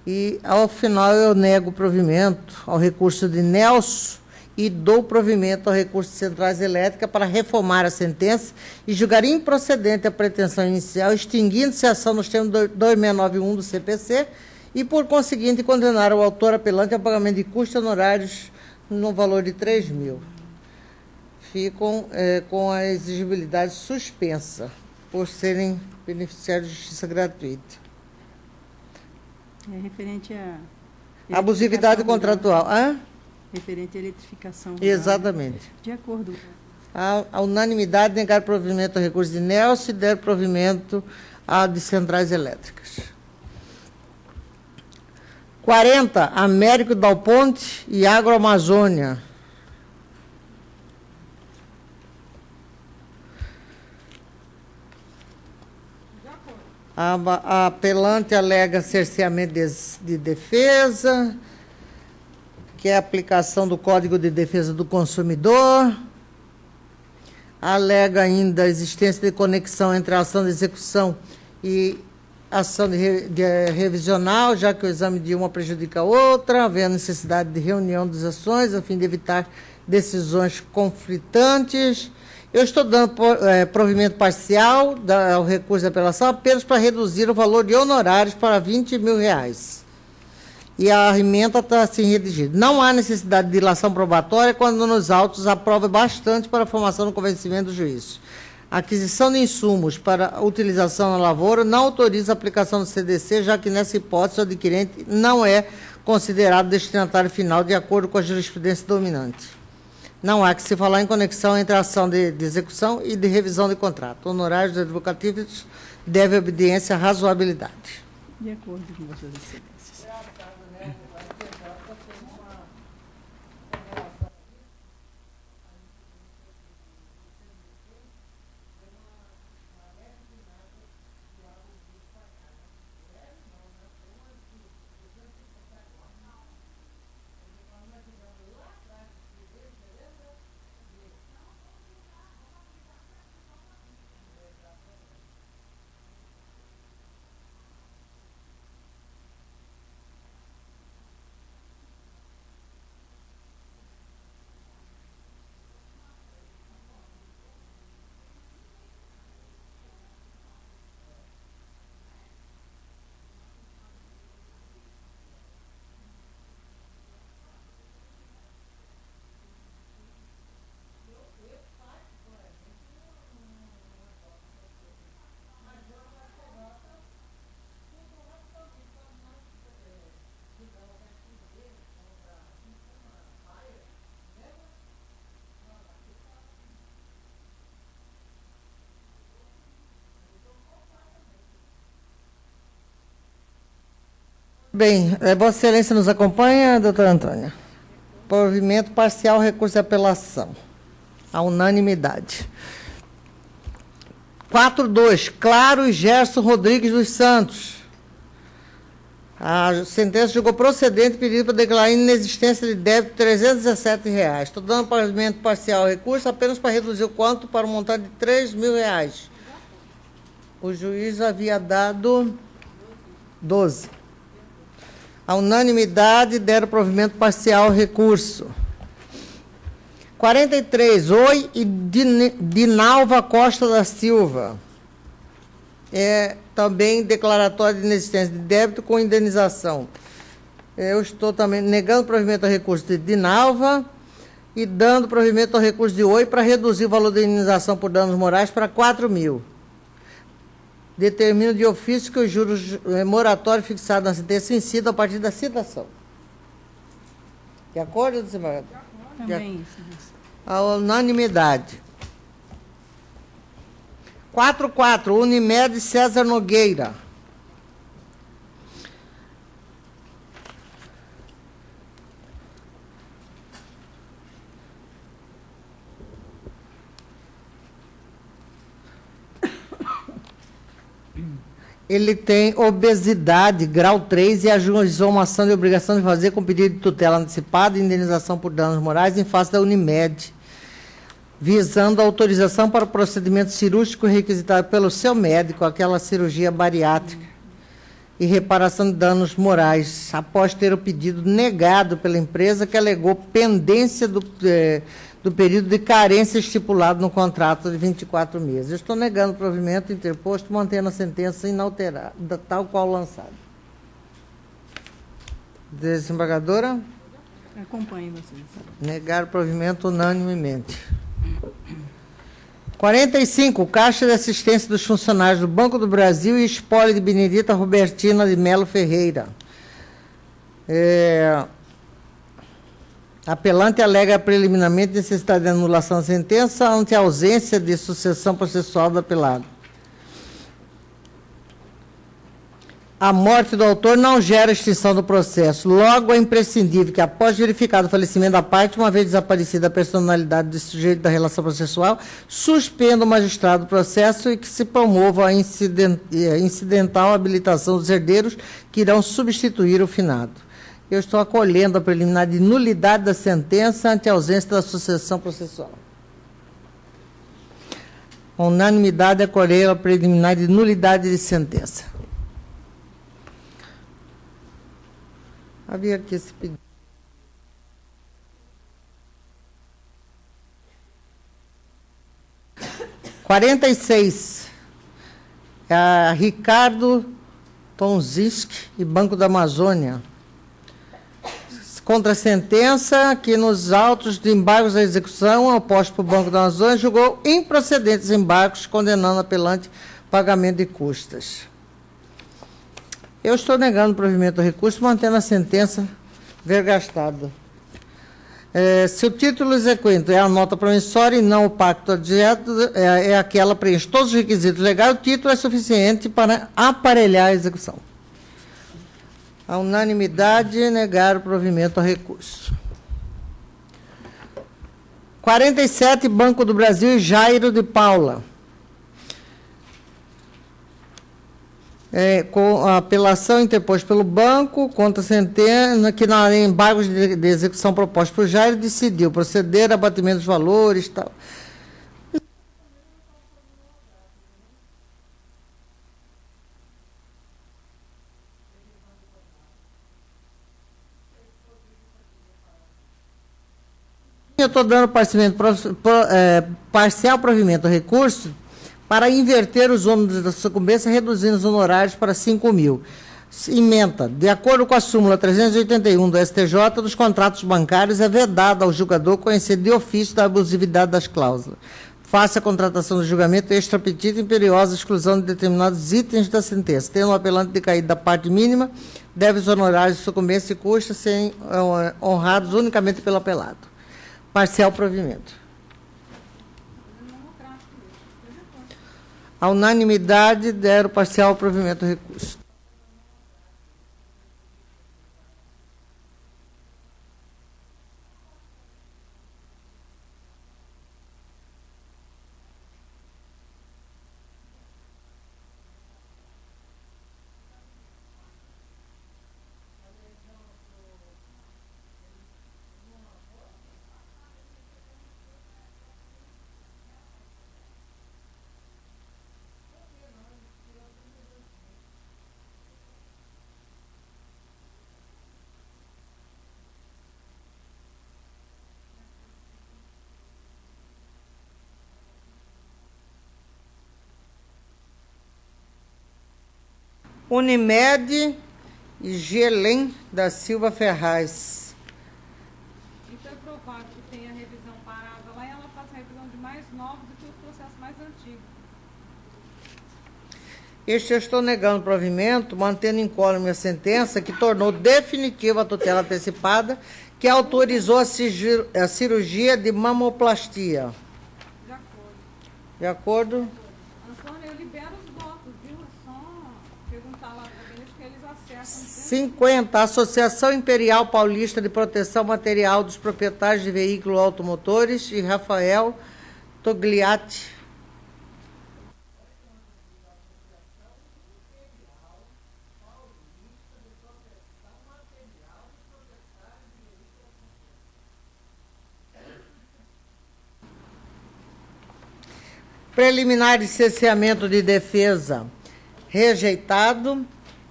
e ao final eu nego o provimento ao recurso de Nelson e dou provimento ao recurso de centrais elétricas para reformar a sentença e julgar improcedente a pretensão inicial, extinguindo-se a ação nos termos do 2691 do CPC e, por conseguinte, condenar o autor apelante ao pagamento de custos honorários no valor de 3 mil. Ficam com a exigibilidade suspensa, por serem beneficiários de justiça gratuita. É referente a... Abusividade contratual. Referente à eletrificação. Exatamente. De acordo. A unanimidade negar provimento ao recurso de Nelson e der provimento à de centrais elétricas. 40, Américo Dal Ponte e Agroamazônia. A apelante alega cerceamento de defesa, que é a aplicação do Código de Defesa do Consumidor. Alega ainda a existência de conexão entre a ação de execução e a ação de revisional, já que o exame de uma prejudica a outra, havendo necessidade de reunião das ações, a fim de evitar decisões conflitantes. Eu estou dando provimento parcial ao recurso de apelação apenas para reduzir o valor de honorários para 20 mil reais. E a emenda está assim redigida. Não há necessidade de dilação probatória quando nos autos a prova é bastante para a formação do convencimento do juízo. A aquisição de insumos para utilização na lavoura não autoriza a aplicação do CDC, já que nessa hipótese o adquirente não é considerado destinatário final de acordo com a jurisprudência dominante. Não há que se falar em conexão entre a ação de execução e de revisão de contrato. Honorários advocatícios devem obediência à razoabilidade. De acordo com Vossas Excelências. Bem, Vossa Excelência nos acompanha, doutora Antônia? Provimento parcial, recurso de apelação. A unanimidade. 4.2, Claro e Gerson Rodrigues dos Santos. A sentença julgou procedente pedido para declarar inexistência de débito de R$ 317. Estou dando provimento parcial ao recurso apenas para reduzir o quanto para um montante de R$ 3 mil. O juiz havia dado 12. A unanimidade deram provimento parcial ao recurso. 43, Oi e Dinalva Costa da Silva. É também declaratório de inexistência de débito com indenização. Eu estou também negando provimento ao recurso de Dinalva e dando provimento ao recurso de Oi para reduzir o valor da indenização por danos morais para 4 mil. Determino de ofício que o juros moratório fixado na sentença incida a partir da citação. De acordo, desembargador? Também. A unanimidade. 4.4, Unimed César Nogueira. Ele tem obesidade, grau 3, e ajuizou uma ação de obrigação de fazer com pedido de tutela antecipada e indenização por danos morais em face da Unimed, visando a autorização para o procedimento cirúrgico requisitado pelo seu médico, aquela cirurgia bariátrica. e reparação de danos morais, após ter o pedido negado pela empresa que alegou pendência do período de carência estipulado no contrato de 24 meses. Eu estou negando o provimento interposto, mantendo a sentença inalterada, tal qual lançada. Desembargadora? Acompanhe, Vossa Excelência. Negar o provimento unanimemente. 45. Caixa de assistência dos funcionários do Banco do Brasil e espólio de Benedita Robertina de Melo Ferreira. Apelante alega preliminarmente necessidade de anulação da sentença ante a ausência de sucessão processual do apelado. A morte do autor não gera extinção do processo. Logo, é imprescindível que, após verificado o falecimento da parte, uma vez desaparecida a personalidade do sujeito da relação processual, suspenda o magistrado do processo e que se promova a incidental habilitação dos herdeiros que irão substituir o finado. Eu estou acolhendo a preliminar de nulidade da sentença ante a ausência da sucessão processual. A unanimidade acolheu a preliminar de nulidade de sentença. Havia aqui esse pedido. – 46. Ricardo Tonzinski e Banco da Amazônia. Contra a sentença que, nos autos de embargos da execução opostos para o Banco da Amazônia, julgou improcedentes embargos, condenando o apelante pagamento de custas. Eu estou negando o provimento do recurso, mantendo a sentença vergastada. Se o título exequente é a nota promissória e não o pacto adjeto, é aquela que preenche todos os requisitos legais, o título é suficiente para aparelhar a execução. A unanimidade negar o provimento ao recurso. 47, Banco do Brasil e Jairo de Paula. Com a apelação interposta pelo banco contra a sentença que, na embargos de execução proposta por Jairo, decidiu proceder a abatimento dos valores e tal. Eu estou dando parcial provimento ao recurso para inverter os ônus da sucumbência, reduzindo os honorários para 5.000. Ementa. De acordo com a súmula 381 do STJ, dos contratos bancários, é vedado ao julgador conhecer de ofício da abusividade das cláusulas. Face à contratação do julgamento extra-petita, imperiosa exclusão de determinados itens da sentença. Tendo o apelante decaído da parte mínima, deve os honorários de sucumbência e custas serem honrados unicamente pelo apelado. Parcial provimento. A unanimidade deram parcial provimento do recurso. Unimed e Gelém da Silva Ferraz. E foi provado que tem a revisão parada lá e ela faz a revisão de mais novos do que o processo mais antigo. Eu estou negando o provimento, mantendo incólume a sentença que tornou definitiva a tutela antecipada, que autorizou a cirurgia de mamoplastia. De acordo. De acordo? Antônio, eu libero os votos, viu? É só perguntar lá para eles que eles acertam. 50. Associação Imperial Paulista de Proteção Material dos Proprietários de Veículos Automotores e Rafael Togliatti. Preliminar de cerceamento de defesa rejeitado.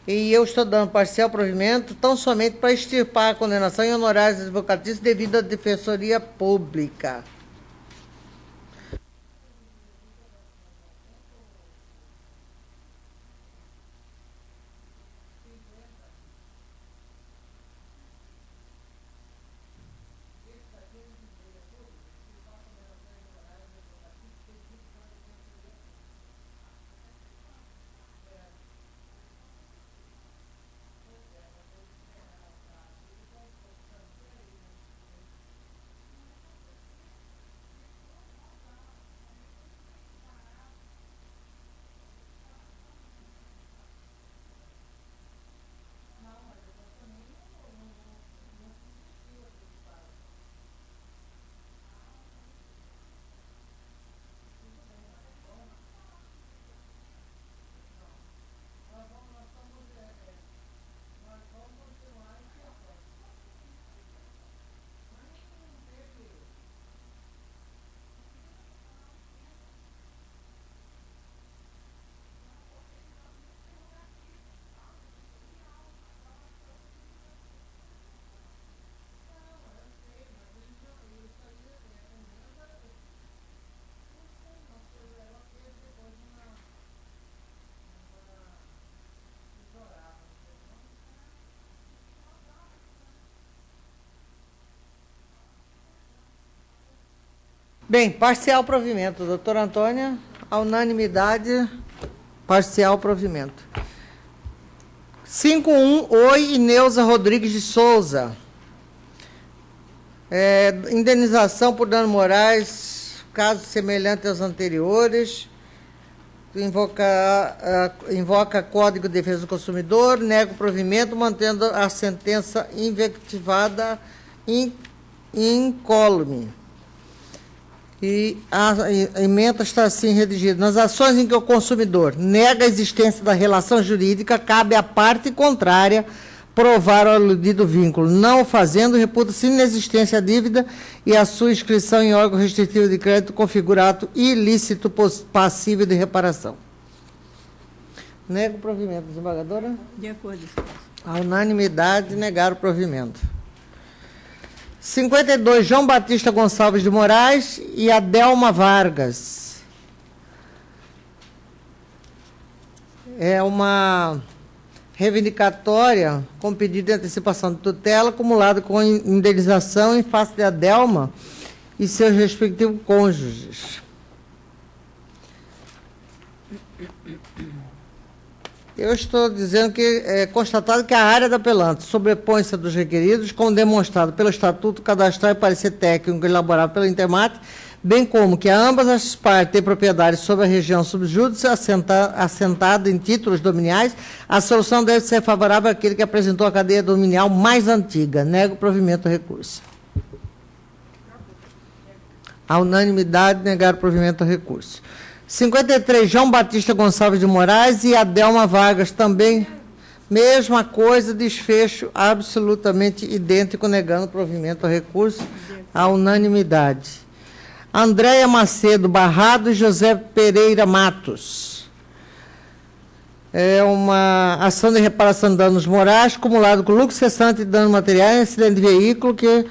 E eu estou dando parcial provimento tão somente para extirpar a condenação em honorários advocatícios devido à defensoria pública. Bem, parcial provimento, doutora Antônia, a unanimidade, parcial provimento. 5.1, Oi, Neuza Rodrigues de Souza. Indenização por danos morais, caso semelhante aos anteriores. Invoca Código de Defesa do Consumidor, nega o provimento, mantendo a sentença invectivada incólume. E a emenda está assim redigida. Nas ações em que o consumidor nega a existência da relação jurídica, cabe à parte contrária provar o aludido vínculo. Não o fazendo, reputa-se inexistência a dívida e a sua inscrição em órgão restritivo de crédito configura ato ilícito passível de reparação. Nega o provimento, desembargadora? De acordo. A unanimidade, negar o provimento. 52, João Batista Gonçalves de Moraes e Adelma Vargas. É uma reivindicatória com pedido de antecipação de tutela, acumulado com indenização em face de Adelma e seus respectivos cônjuges. Eu estou dizendo que é constatado que a área da apelante sobrepõe-se dos requeridos, como demonstrado pelo Estatuto Cadastral e Parecer Técnico elaborado pela Intermate, bem como que ambas as partes têm propriedade sobre a região subjúdice assentada em títulos dominiais, a solução deve ser favorável àquele que apresentou a cadeia dominial mais antiga. Nego o provimento do recurso. A unanimidade, negar o provimento do recurso. 53, João Batista Gonçalves de Moraes e Adelma Vargas, também, mesma coisa, desfecho absolutamente idêntico, negando o provimento ao recurso, a unanimidade. Andréia Macedo Barrado e José Pereira Matos. É uma ação de reparação de danos morais, acumulado com lucro cessante de danos materiais em acidente de veículo, que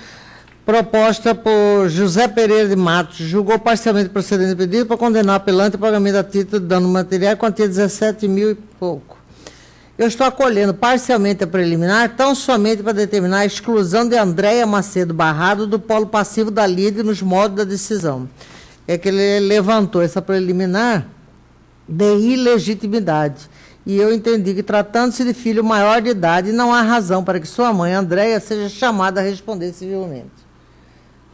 proposta por José Pereira de Matos, julgou parcialmente procedente pedido para condenar o apelante ao pagamento a título de dano material, quantia 17 mil e pouco. Eu estou acolhendo parcialmente a preliminar, tão somente para determinar a exclusão de Andréia Macedo Barrado do polo passivo da lide nos modos da decisão. É que ele levantou essa preliminar de ilegitimidade. E eu entendi que, tratando-se de filho maior de idade, não há razão para que sua mãe, Andréia, seja chamada a responder civilmente.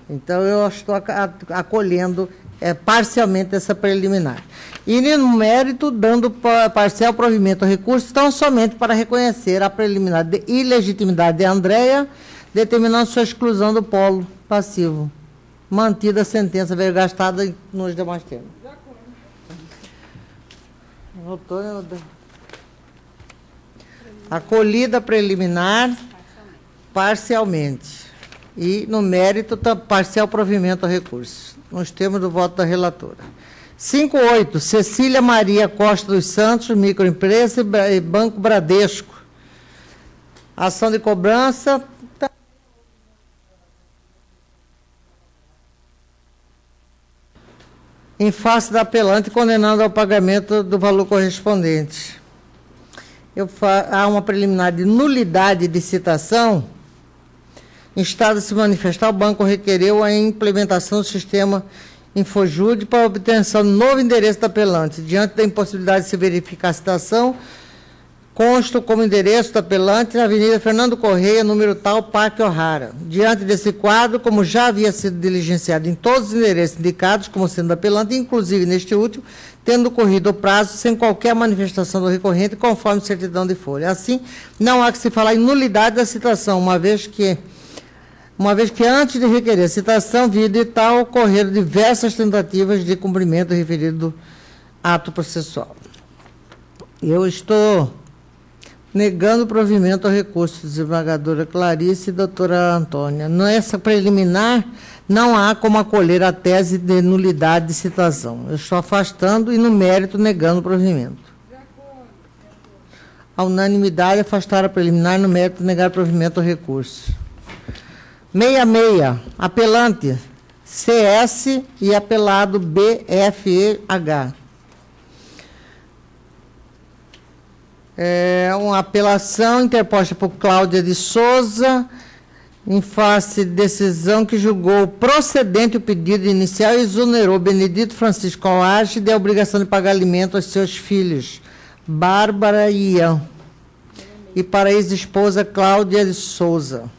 Então, eu estou acolhendo parcialmente essa preliminar. E, no mérito, dando parcial provimento ao recurso, tão somente para reconhecer a preliminar de ilegitimidade de Andréia, determinando sua exclusão do polo passivo. Mantida a sentença, veio gastada nos demais termos. Acolhida preliminar, parcialmente. E, no mérito, parcial provimento ao recurso, nos termos do voto da relatora. 58, Cecília Maria Costa dos Santos, microempresa e Banco Bradesco. Ação de cobrança. Em face da apelante, condenando ao pagamento do valor correspondente. Há uma preliminar de nulidade de citação. Em estado de se manifestar, o banco requereu a implementação do sistema Infojude para a obtenção do novo endereço da apelante. Diante da impossibilidade de se verificar a citação, consta como endereço da apelante na Avenida Fernando Correia, número tal, Parque O'Hara. Diante desse quadro, como já havia sido diligenciado em todos os endereços indicados como sendo apelante, inclusive neste último, tendo corrido o prazo sem qualquer manifestação do recorrente, conforme certidão de folha. Assim, não há que se falar em nulidade da citação, uma vez que antes de requerer a citação via edital, ocorreram diversas tentativas de cumprimento do referido ato processual. Eu estou negando o provimento ao recurso, desembargadora Clarice e doutora Antônia. Nessa preliminar, não há como acolher a tese de nulidade de citação. Eu estou afastando e, no mérito, negando o provimento. A unanimidade, afastar a preliminar, no mérito, negar o provimento ao recurso. 66, apelante CS e apelado BFEH. Uma apelação interposta por Cláudia de Souza, em face de decisão que julgou procedente o pedido inicial e exonerou Benedito Francisco Alage da obrigação de pagar alimento aos seus filhos, Bárbara e Ian, e para a ex-esposa Cláudia de Souza.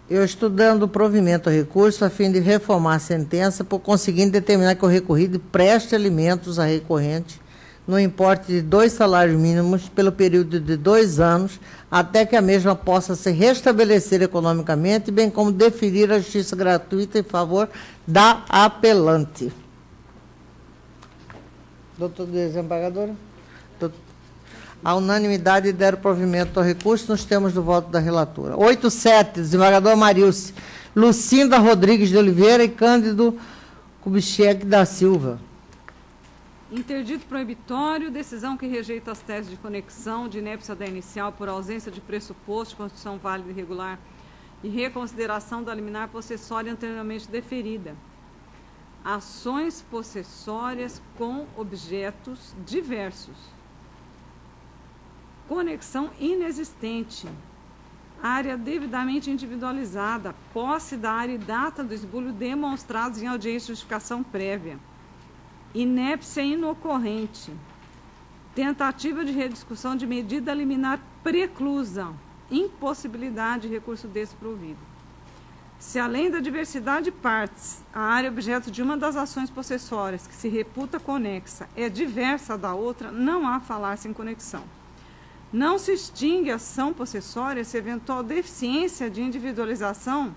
Eu estou dando provimento ao recurso a fim de reformar a sentença, por conseguinte determinar que o recorrido preste alimentos à recorrente no importe de 2 salários mínimos pelo período de 2 anos, até que a mesma possa se restabelecer economicamente, bem como deferir a justiça gratuita em favor da apelante. Doutor desembargadora? A unanimidade deram provimento ao recurso nos termos do voto da relatora. 87, desembargador Marilce, Lucinda Rodrigues de Oliveira e Cândido Kubitschek da Silva. Interdito proibitório, decisão que rejeita as teses de conexão de inépcia da inicial por ausência de pressuposto de constituição válida e regular e reconsideração da liminar possessória anteriormente deferida. Ações possessórias com objetos diversos. Conexão inexistente, área devidamente individualizada, posse da área e data do esbulho demonstrados em audiência de justificação prévia, inépcia inocorrente, tentativa de rediscussão de medida liminar preclusa, impossibilidade de recurso desprovido. Se além da diversidade de partes, a área objeto de uma das ações possessórias que se reputa conexa é diversa da outra, não há falar-se em conexão. Não se extingue a ação possessória se eventual deficiência de individualização.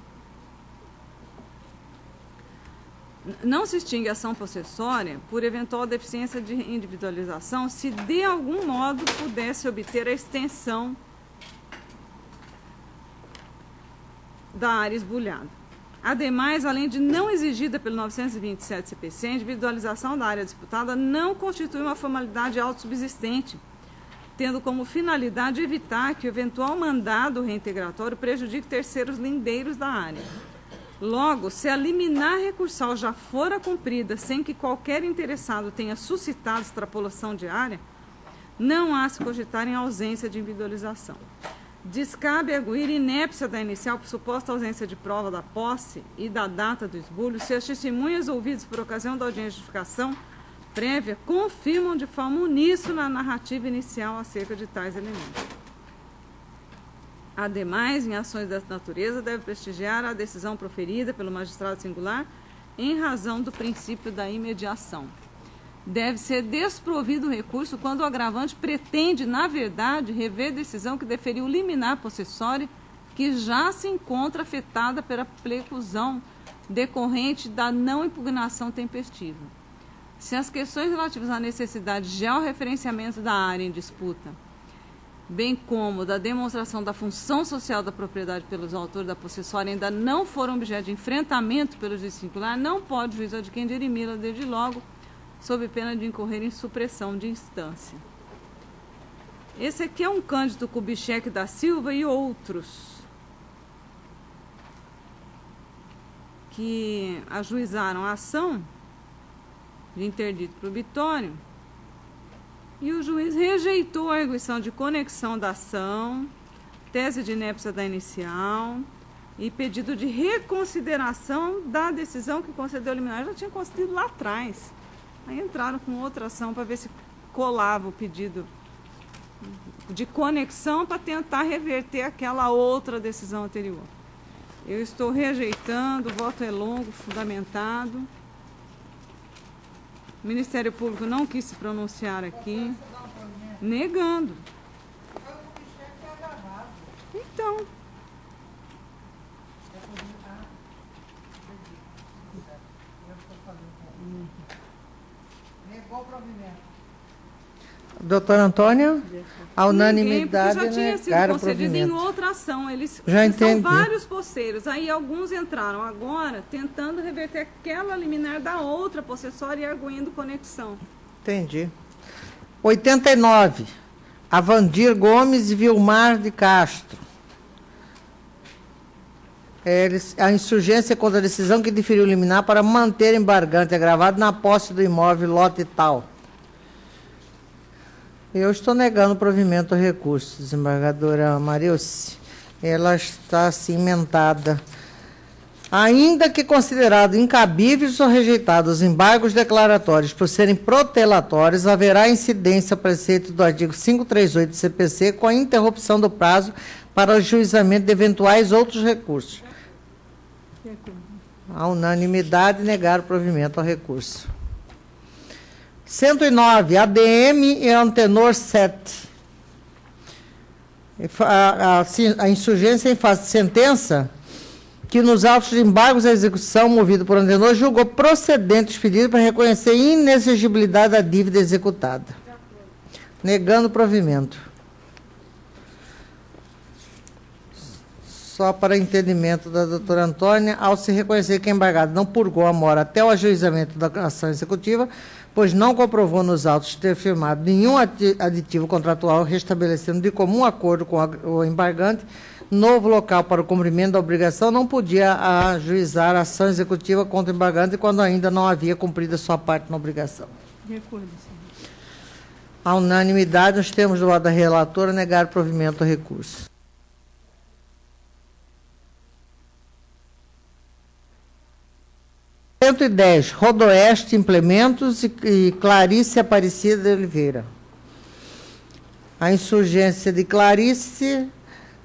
Não se extingue a ação possessória por eventual deficiência de individualização se de algum modo pudesse obter a extensão da área esbulhada. Ademais, além de não exigida pelo 927 CPC, a individualização da área disputada não constitui uma formalidade autossubsistente, tendo como finalidade evitar que o eventual mandado reintegratório prejudique terceiros lindeiros da área. Logo, se a liminar recursal já fora cumprida sem que qualquer interessado tenha suscitado extrapolação de área, não há se cogitar em ausência de individualização. Descabe arguir inépcia da inicial por suposta ausência de prova da posse e da data do esbulho se as testemunhas ouvidas por ocasião da audiência de justificação prévia confirmam de forma uníssona a narrativa inicial acerca de tais elementos. Ademais, em ações dessa natureza, deve prestigiar a decisão proferida pelo magistrado singular em razão do princípio da imediação. Deve ser desprovido o recurso quando o agravante pretende, na verdade, rever decisão que deferiu liminar possessória que já se encontra afetada pela preclusão decorrente da não impugnação tempestiva. Se as questões relativas à necessidade de georreferenciamento da área em disputa bem como da demonstração da função social da propriedade pelos autores da possessória ainda não foram objeto de enfrentamento pelo juiz singular, não pode o juiz adquirente dirimi-la desde logo, sob pena de incorrer em supressão de instância. Esse aqui é um Cândido Kubitschek da Silva e outros que ajuizaram a ação de interdito proibitório e o juiz rejeitou a arguição de conexão da ação, tese de inépcia da inicial e pedido de reconsideração da decisão que concedeu o liminar. Já tinha concedido lá atrás. Aí entraram com outra ação para ver se colava o pedido de conexão para tentar reverter aquela outra decisão anterior. Eu estou rejeitando, o voto é longo, fundamentado. O Ministério Público não quis se pronunciar aqui, negando. Então. Negou o provimento. Doutora Antônia, a unanimidade já tinha sido negar o concedido em provimento. outra ação. Eles Já são entendi. vários posseiros. Aí alguns entraram agora tentando reverter aquela liminar da outra possessória e arguindo conexão. Entendi. 89. Avandir Gomes e Vilmar de Castro. A insurgência contra a decisão que diferiu liminar para manter embargante agravado na posse do imóvel lote tal. Eu estou negando o provimento ao recurso, desembargadora Marilce. Ela está cimentada. Ainda que considerados incabíveis ou rejeitados os embargos declaratórios por serem protelatórios, haverá incidência ao preceito do artigo 538 do CPC com a interrupção do prazo para o ajuizamento de eventuais outros recursos. A unanimidade negar o provimento ao recurso. 109, ADM e Antenor 7. A insurgência em face de sentença que nos autos de embargos à execução movido por Antenor julgou procedente os pedidos para reconhecer a inexigibilidade da dívida executada. Negando o provimento. Só para entendimento da doutora Antônia, ao se reconhecer que o embargado não purgou a mora até o ajuizamento da ação executiva, pois não comprovou nos autos ter firmado nenhum aditivo contratual restabelecendo de comum acordo com o embargante novo local para o cumprimento da obrigação, não podia ajuizar a ação executiva contra o embargante quando ainda não havia cumprido a sua parte na obrigação. Recordo, senhor. A unanimidade, nos termos do lado da relatora, negar o provimento ao recurso. – 110, Rodoeste Implementos e Clarice Aparecida de Oliveira. A insurgência de Clarice,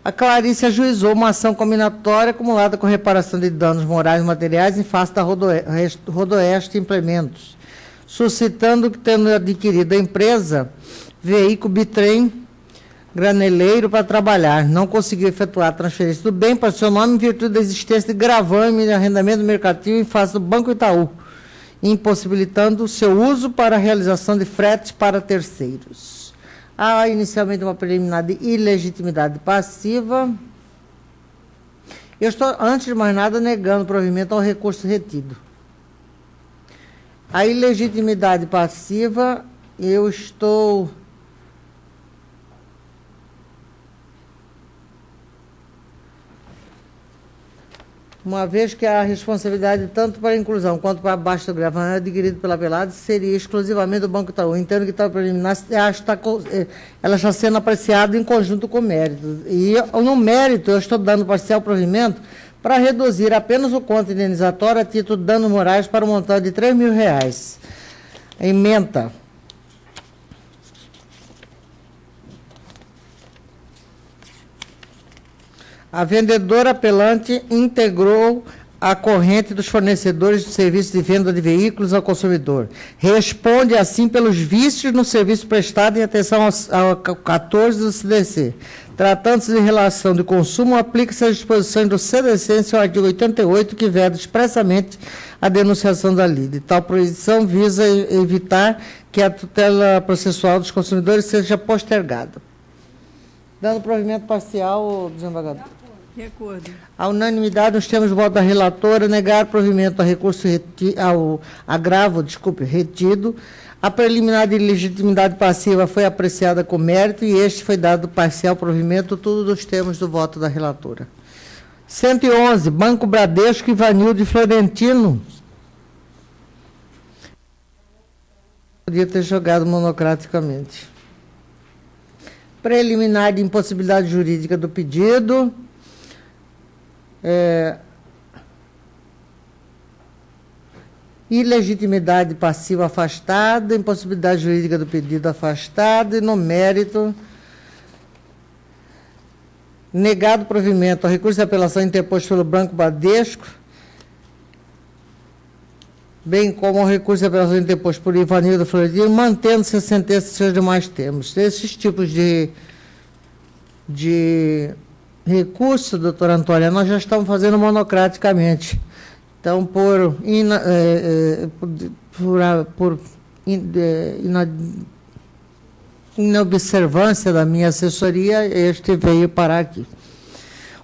a Clarice ajuizou uma ação combinatória acumulada com reparação de danos morais e materiais em face da Rodoeste Implementos, suscitando que, tendo adquirido a empresa, veículo bitrem graneleiro para trabalhar, não conseguiu efetuar a transferência do bem para seu nome em virtude da existência de gravame de arrendamento mercantil em face do Banco Itaú, impossibilitando o seu uso para a realização de fretes para terceiros. Há inicialmente uma preliminar de ilegitimidade passiva. Eu estou, antes de mais nada, negando o provimento ao recurso retido. A ilegitimidade passiva, eu estou... Uma vez que a responsabilidade, tanto para a inclusão quanto para abaixo do gravame adquirido pela apelada, seria exclusivamente do Banco Itaú. Entendo que tal preliminar ela está sendo apreciada em conjunto com o mérito. E no mérito, eu estou dando parcial provimento para reduzir apenas o conto indenizatório a título de danos morais para um montante de R$3.000. Ementa. A vendedora apelante integrou a corrente dos fornecedores de serviços de venda de veículos ao consumidor. Responde, assim, pelos vícios no serviço prestado em atenção ao 14 do CDC. Tratando-se de relação de consumo, aplica-se às disposições do CDC em seu artigo 88, que veda expressamente a denunciação da lide. Tal proibição visa evitar que a tutela processual dos consumidores seja postergada. Dando provimento parcial, desembargador. De acordo. A unanimidade, nos termos de voto da relatora, negar provimento ao recurso ao agravo, retido. A preliminar de legitimidade passiva foi apreciada com mérito e este foi dado parcial provimento, tudo dos termos do voto da relatora. 111, Banco Bradesco, Ivanildo Florentino. Podia ter jogado monocraticamente. Preliminar de impossibilidade jurídica do pedido. Ilegitimidade passiva afastada, impossibilidade jurídica do pedido afastada e no mérito negado provimento ao recurso de apelação interposto pelo Banco Bradesco, bem como ao recurso de apelação interposto por Ivanildo Florentino, mantendo-se a sentença e seus demais termos. Esses tipos de recurso, doutora Antônia, nós já estamos fazendo monocraticamente. Então, por inobservância da minha assessoria, este veio parar aqui.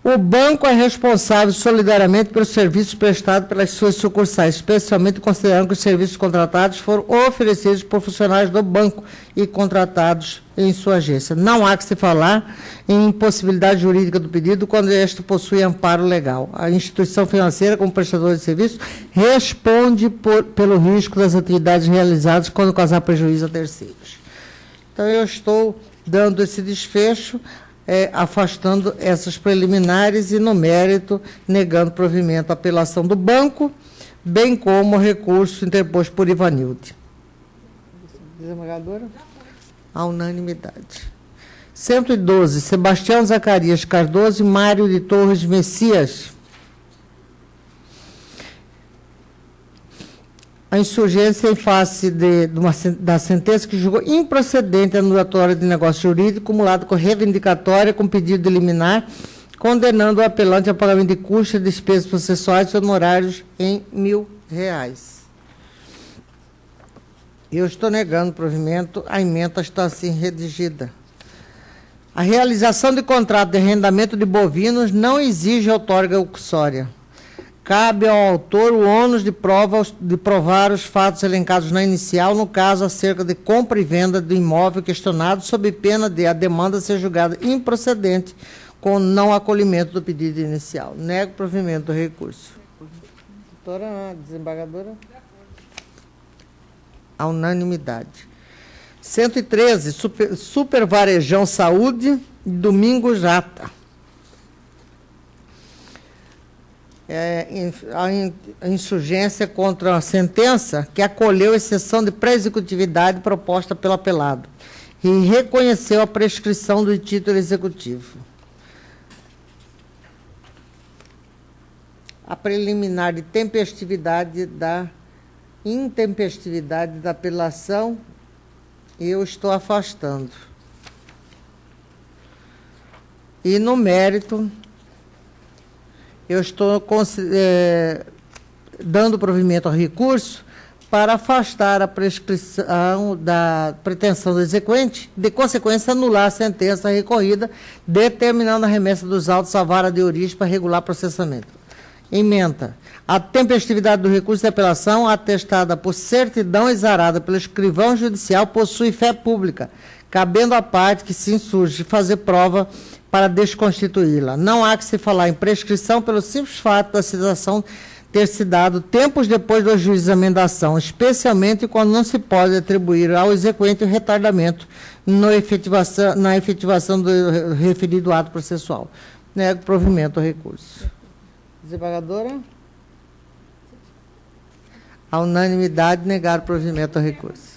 O banco é responsável solidariamente pelos serviços prestados pelas suas sucursais, especialmente considerando que os serviços contratados foram oferecidos por funcionários do banco e contratados em sua agência. Não há que se falar em impossibilidade jurídica do pedido quando este possui amparo legal. A instituição financeira, como prestadora de serviço, responde pelo risco das atividades realizadas quando causar prejuízo a terceiros. Então, eu estou dando esse desfecho, afastando essas preliminares e, no mérito, negando provimento à apelação do banco, bem como o recurso interposto por Ivanildo. Desembargadora? A unanimidade. 112, Sebastião Zacarias Cardoso e Mário de Torres Messias. A insurgência em face da sentença que julgou improcedente a anulatória de negócio jurídico, acumulado com reivindicatória, com pedido de liminar, condenando o apelante a pagamento de custos, despesas processuais e honorários em R$ 1.000. Eu estou negando o provimento, a emenda está assim redigida. A realização de contrato de arrendamento de bovinos não exige outorga uxória. Cabe ao autor o ônus de provar os fatos elencados na inicial, no caso, acerca de compra e venda do imóvel questionado, sob pena de a demanda ser julgada improcedente com não acolhimento do pedido inicial. Nego o provimento do recurso. Doutora desembargadora? A unanimidade. 113, Supervarejão Saúde, Domingos Jata. A insurgência contra a sentença que acolheu exceção de pré-executividade proposta pelo apelado e reconheceu a prescrição do título executivo. A preliminar de intempestividade da apelação, eu estou afastando. E, no mérito, eu estou dando provimento ao recurso para afastar a prescrição da pretensão do exequente, de consequência, anular a sentença recorrida, determinando a remessa dos autos à vara de origem para regular processamento. Ementa. A tempestividade do recurso de apelação, atestada por certidão exarada pelo escrivão judicial, possui fé pública, cabendo à parte que se insurge fazer prova para desconstituí-la. Não há que se falar em prescrição pelo simples fato da citação ter se dado tempos depois do ajuizamento da ação, especialmente quando não se pode atribuir ao exequente o retardamento na efetivação do referido ato processual. Nego provimento ao recurso. Desembargadora? A unanimidade negar o provimento ao recurso.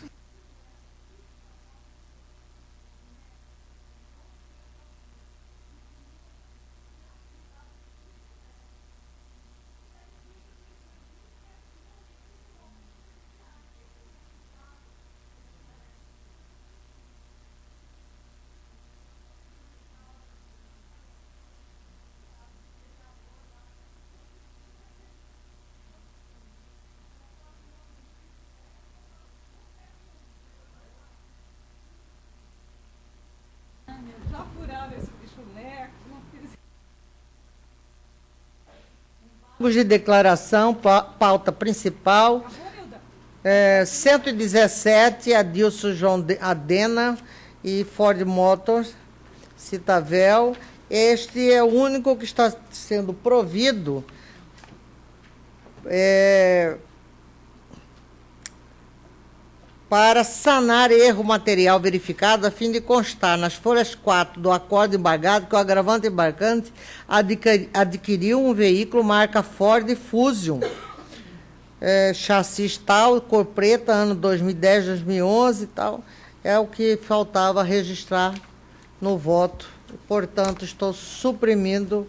De declaração, pauta principal. 117, Adilson João Adena e Ford Motors, Citavel. Este é o único que está sendo provido para sanar erro material verificado, a fim de constar nas folhas 4 do acordo embargado que o agravante embarcante adquiriu um veículo marca Ford Fusion, chassi tal, cor preta, ano 2010, 2011 e tal. É o que faltava registrar no voto. Portanto, estou suprimindo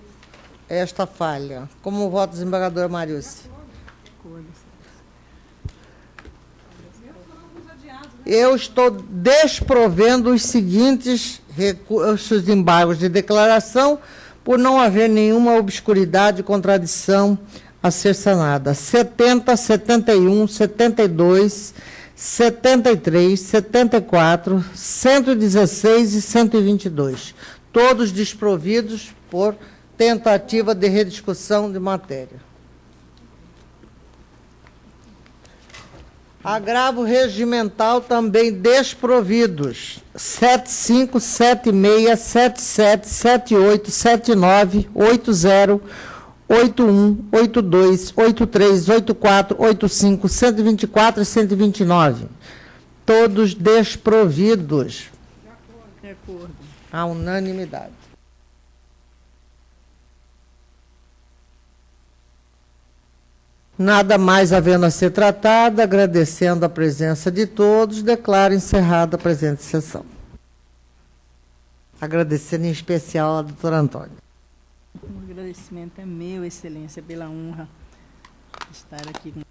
esta falha. Como voto, desembargadora Mariúcia? Eu estou desprovendo os seguintes recursos de embargos de declaração por não haver nenhuma obscuridade e contradição a ser sanada. 70, 71, 72, 73, 74, 116 e 122. Todos desprovidos por tentativa de rediscussão de matéria. Agravo regimental também desprovidos. 75, 76, 77, 78, 79, 80, 81, 82, 83, 84, 85, 124 e 129. Todos desprovidos. De acordo. À unanimidade. Nada mais havendo a ser tratado, agradecendo a presença de todos, declaro encerrada a presente sessão. Agradecendo em especial a doutora Antônia. O agradecimento é meu, Excelência, pela honra de estar aqui com